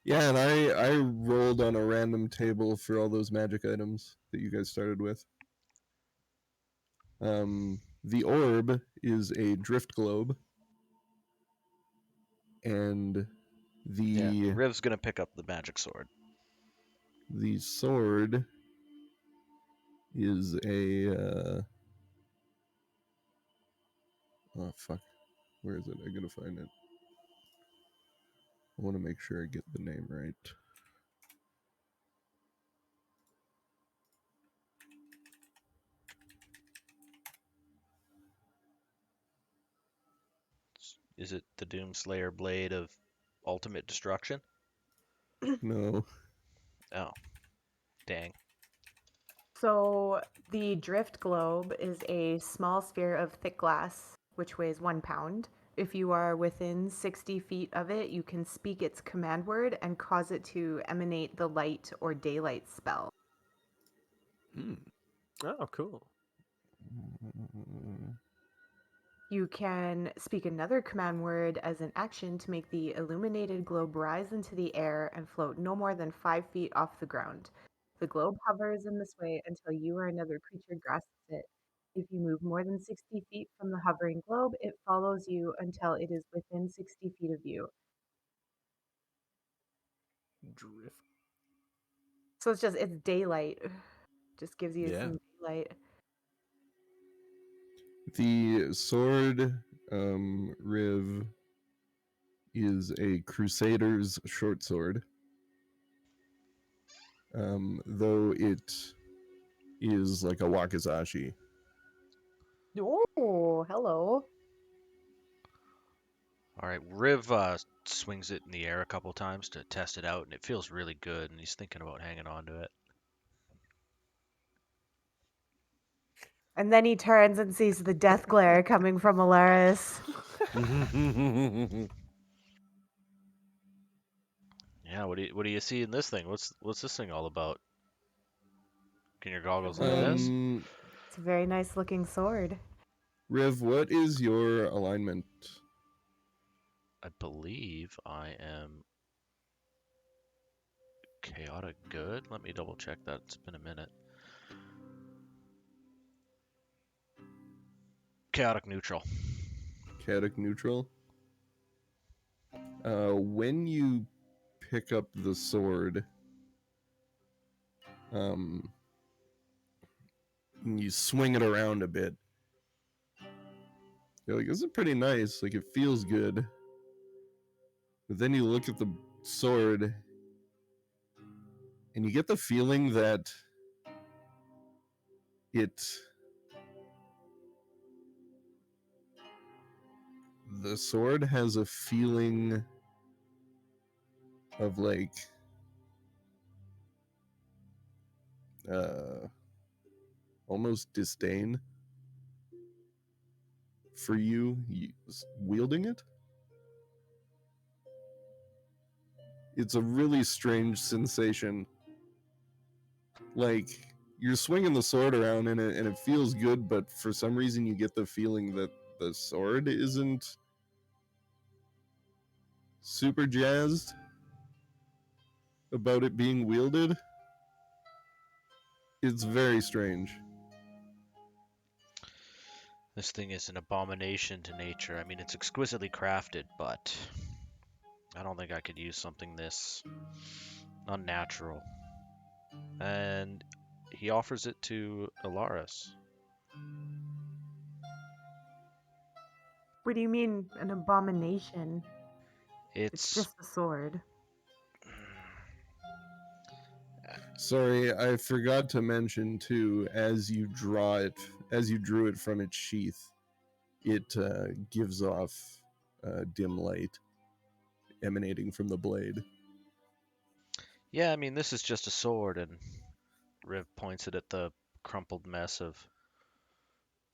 Yeah, and I rolled on a random table for all those magic items that you guys started with. The orb is a drift globe, and Yeah, Riv's gonna pick up the magic sword. the sword is a oh fuck, where is it? I gotta find it. I want to make sure I get the name right. Is it the Doomslayer Blade of Ultimate Destruction? No, Oh, dang. So the drift globe is a small sphere of thick glass, which weighs 1 pound. If you are within 60 feet of it, you can speak its command word and cause it to emanate the light or daylight spell. Oh, cool. You can speak another command word as an action to make the illuminated globe rise into the air and float no more than 5 feet off the ground. The globe hovers in this way until you or another creature grasps it. If you move more than 60 feet from the hovering globe, it follows you until it is within 60 feet of you. Drift. So it's daylight. Just gives you Yeah. some daylight. the sword Riv is a Crusader's short sword. Though it is like a wakizashi. Oh, hello. All right, Riv swings it in the air a couple times to test it out, and it feels really good, and he's thinking about hanging on to it. And then he turns and sees the death glare coming from Alaris. Yeah, what do you see in this thing? What's this thing all about? Can your goggles look Yeah. at this? It's a very nice looking sword. Riv, what is your alignment? I believe I am chaotic good. Let me double check that. It's been a minute. Chaotic neutral. Chaotic neutral. When you pick up the sword, and you swing it around a bit, you're like, this is pretty nice. Like, it feels good. But then you look at the sword, and you get the feeling that the sword has a feeling of like almost disdain for you wielding it. It's a really strange sensation. Like you're swinging the sword around and it feels good, but for some reason you get the feeling that the sword isn't super jazzed about it being wielded. It's very strange. This thing is an abomination to nature. I mean, it's exquisitely crafted, but I don't think I could use something this unnatural. And he offers it to Alaris. What do you mean an abomination? It's It's just a sword. Sorry, I forgot to mention too, as you drew it from its sheath, it gives off dim light emanating from the blade. yeah, I mean, this is just a sword, and Riv points it at the crumpled mess of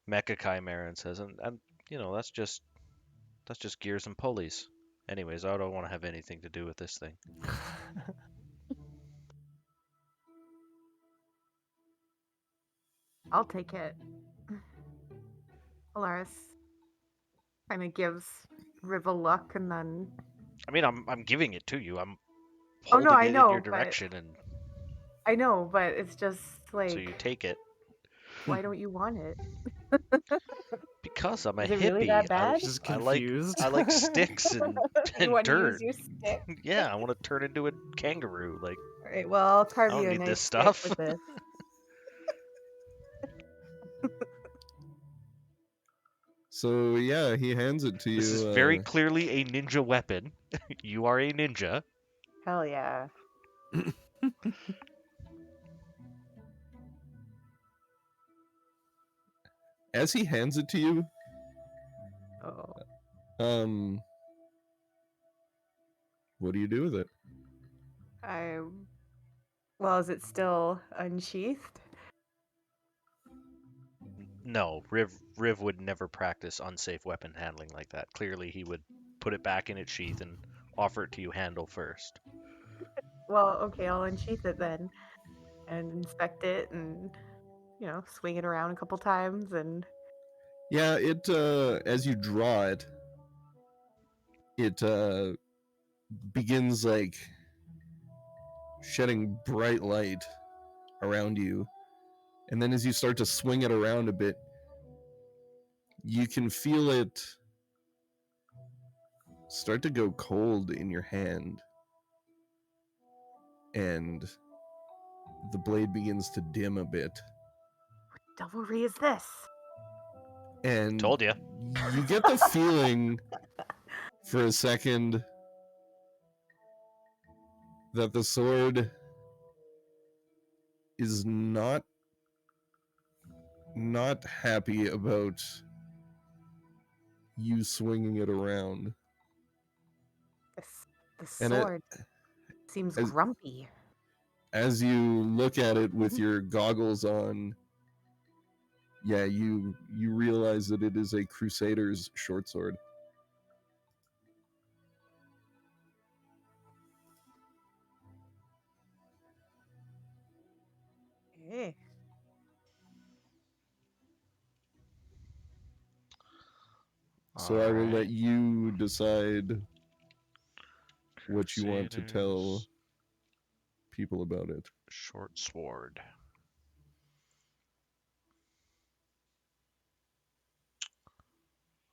Mecha Chimera and says, and you know, that's just gears and pulleys. Anyways, I don't want to have anything to do with this thing. I'll take it. Alaris kind of gives Riv a look and then. I mean, I'm giving it to you. I'm Oh no, holding I it in know, your but direction, and I know, but it's just like, so you take it why don't you want it? because I'm a Is it really hippie. that bad? Just I like confused. sticks and You want to dirt. use your stick? Yeah, I want to turn into a kangaroo. Like, All right, well, I'll I carve don't you a need nice this stick stuff. with this. So yeah, he hands it to you. This is very clearly a ninja weapon. You are a ninja. Hell yeah. As he hands it to you, Oh. what do you do with it? Well, is it still unsheathed? No, Riv would never practice unsafe weapon handling like that. Clearly, he would put it back in its sheath and offer it to you handle first. Well, okay, I'll unsheath it then and inspect it and, swing it around a couple times and. Yeah, it as you draw it, it begins like shedding bright light around you. And then as you start to swing it around a bit, you can feel it start to go cold in your hand. And the blade begins to dim a bit. What devilry is this? And Told ya. You get the feeling for a second that the sword is not happy about you swinging it around. The And sword seems grumpy. As you look at it with your goggles on, yeah, you realize that it is a Crusader's short sword. Eh. So I will let Alright. you decide what you want to tell Crusaders people about it. short sword.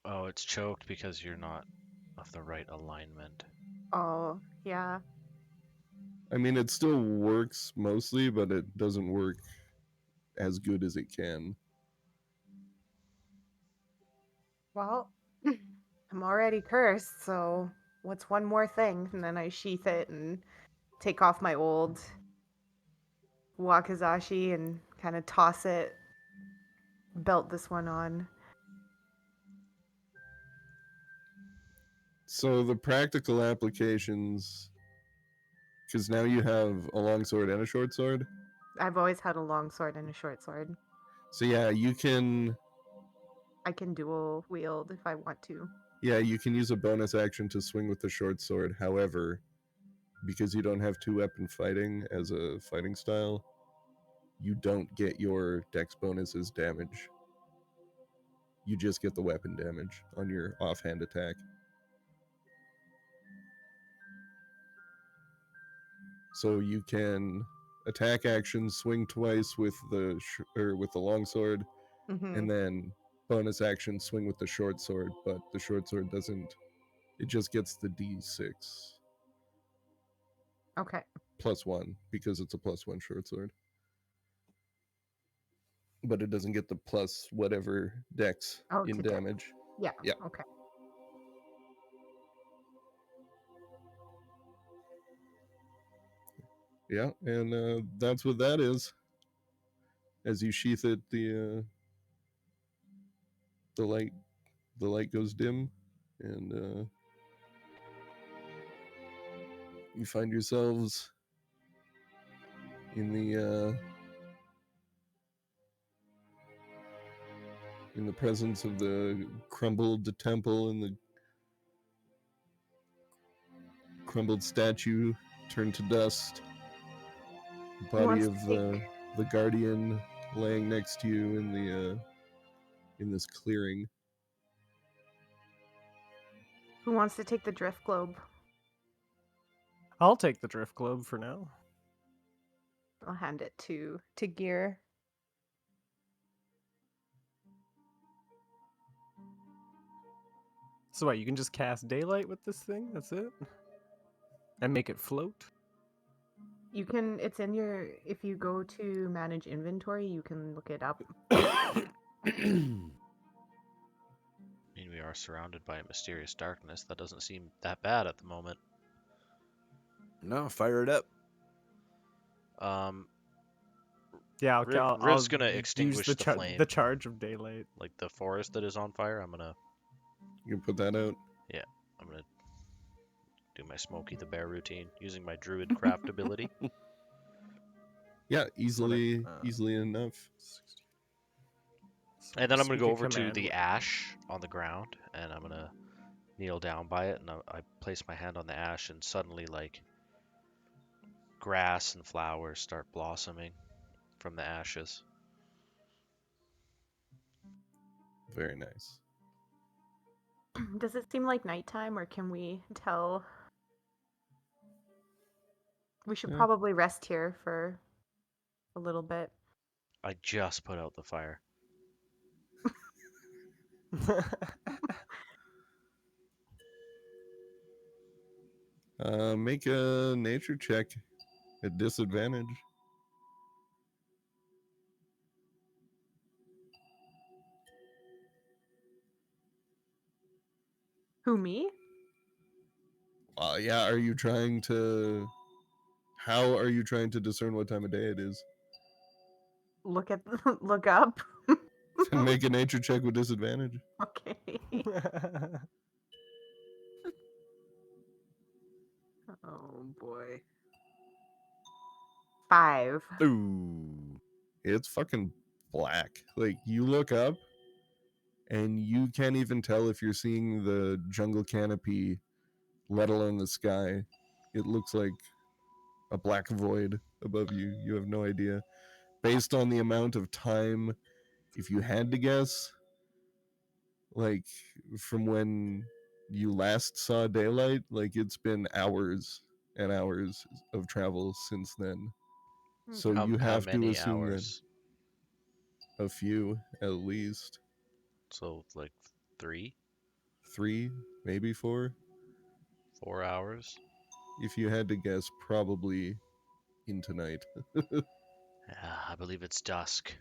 Oh, it's choked because you're not of the right alignment. Oh, yeah. I mean, it still works mostly, but it doesn't work as good as it can. Well, I'm already cursed, so what's one more thing? And then I sheath it and take off my old wakizashi and kind of toss it belt this one on. So the practical applications, because now you have a long sword and a short sword. I've always had a long sword and a short sword. So yeah, you can dual wield if I want to. you can use a bonus action to swing with the short sword. However, because you don't have two weapon fighting as a fighting style, you don't get your dex bonuses damage. You just get the weapon damage on your offhand attack. So you can attack action, swing twice with the with the long sword, and then bonus action swing with the short sword. But the short sword doesn't. It just gets the D6 Okay. +1 because it's a +1 short sword. But it doesn't get the plus whatever dex in damage. Yeah. Yeah. Okay. Yeah, and that's what that is. As you sheath it, the light goes dim, and you find yourselves in the presence of the crumbled temple and the crumbled statue turned to dust. The body wants of to the guardian laying next to you in this clearing. Who wants to take the drift globe? I'll take the drift globe for now. I'll hand it to Gear. So what, you can just cast daylight with this thing? That's it? And make it float? You can. It's in your. If you go to manage inventory, you can look it up. I mean, we are surrounded by a mysterious darkness. That doesn't seem that bad at the moment. No, fire it up. Yeah, Riv's I'll gonna use extinguish the flame. the charge of daylight. Like the forest that is on fire, I'm gonna You can put that out. do my Smokey the Bear routine using my druid craft ability. Yeah, easily Uh, easily enough. So And then I'm gonna speak go a over to command the word. ash on the ground, and I'm gonna kneel down by it, and I place my hand on the ash, and suddenly, like, grass and flowers start blossoming from the ashes. Very nice. Does it seem like nighttime, or can we tell? We should Yeah. probably rest here for a little bit. I just put out the fire. Make a nature check at disadvantage. Who, me? Yeah, are you trying to... How are you trying to discern what time of day it is? Look up. Make a nature check with disadvantage. Okay. Oh boy. 5. Ooh. It's fucking black. Like, you look up, and you can't even tell if you're seeing the jungle canopy, let alone the sky. It looks like a black void above you. You have no idea. Based on the amount of time, if you had to guess, like, from when you last saw daylight, like, it's been hours and hours of travel since then. So Okay. you How have to many assume hours? that a few, at least. So, like, 3, 3, maybe 4. 4 hours? If you had to guess, probably into night. Yeah, I believe it's dusk.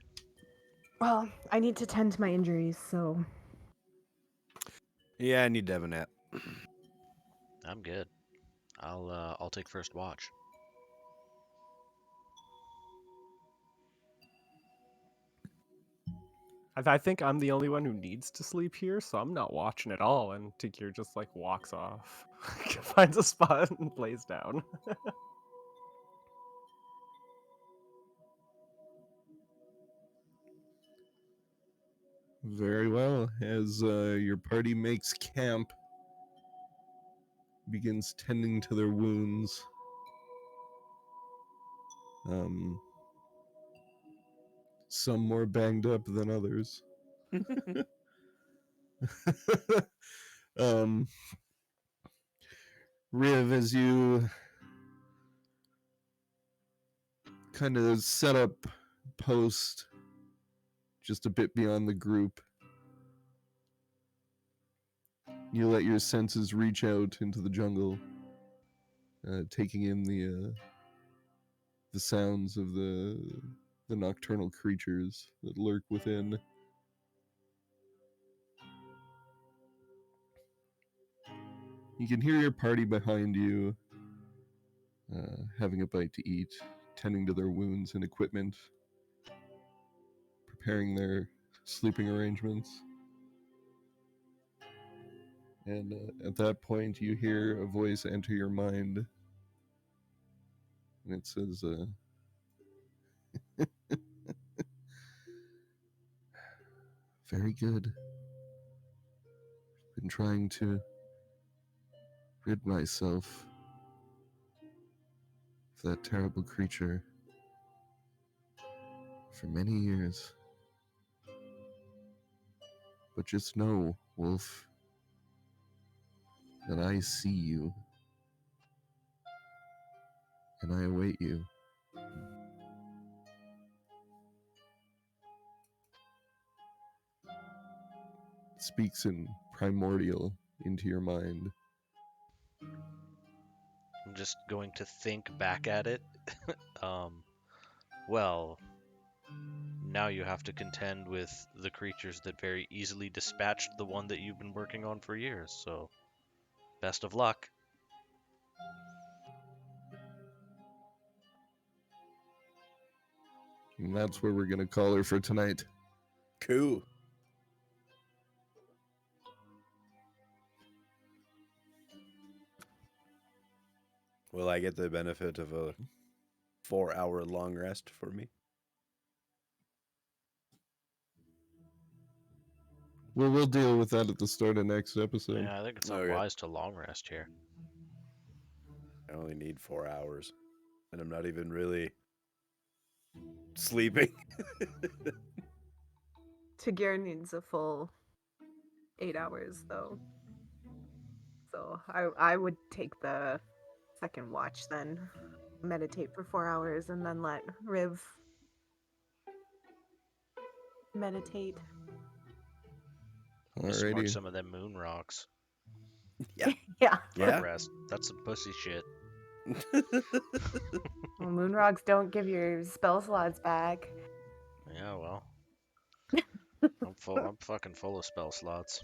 Well, I need to tend to my injuries, so Yeah, I need to have a nap. I'm good. I'll take first watch. I think I'm the only one who needs to sleep here, so I'm not watching at all. And Tikir just like walks off, finds a spot and lays down. Very well. As your party makes camp, begins tending to their wounds. Some more banged up than others. Riv, as you kind of set up post just a bit beyond the group, you let your senses reach out into the jungle, taking in the sounds of the nocturnal creatures that lurk within. You can hear your party behind you having a bite to eat, tending to their wounds and equipment, preparing their sleeping arrangements. And at that point, you hear a voice enter your mind, and it says, very good. Been trying to rid myself of that terrible creature for many years. But just know, Wolf, that I see you, and I await you. It speaks in primordial into your mind. I'm just going to think back at it. Well, now you have to contend with the creatures that very easily dispatched the one that you've been working on for years, so best of luck. And that's where we're going to call her for tonight. Cool. Will I get the benefit of a 4-hour long rest for me? Well, we'll deal with that at the start of next episode. Yeah, I think it's Okay. unwise to long rest here. I only need 4 hours, and I'm not even really sleeping. Tagir needs a full 8 hours though. So I would take the second watch then. Meditate for 4 hours and then let Riv meditate. Just mark Alrighty. some of them moon rocks. Yeah. Long Yeah. rest. That's some pussy shit. Well, moon rocks don't give your spell slots back. Yeah, well. I'm fucking full of spell slots.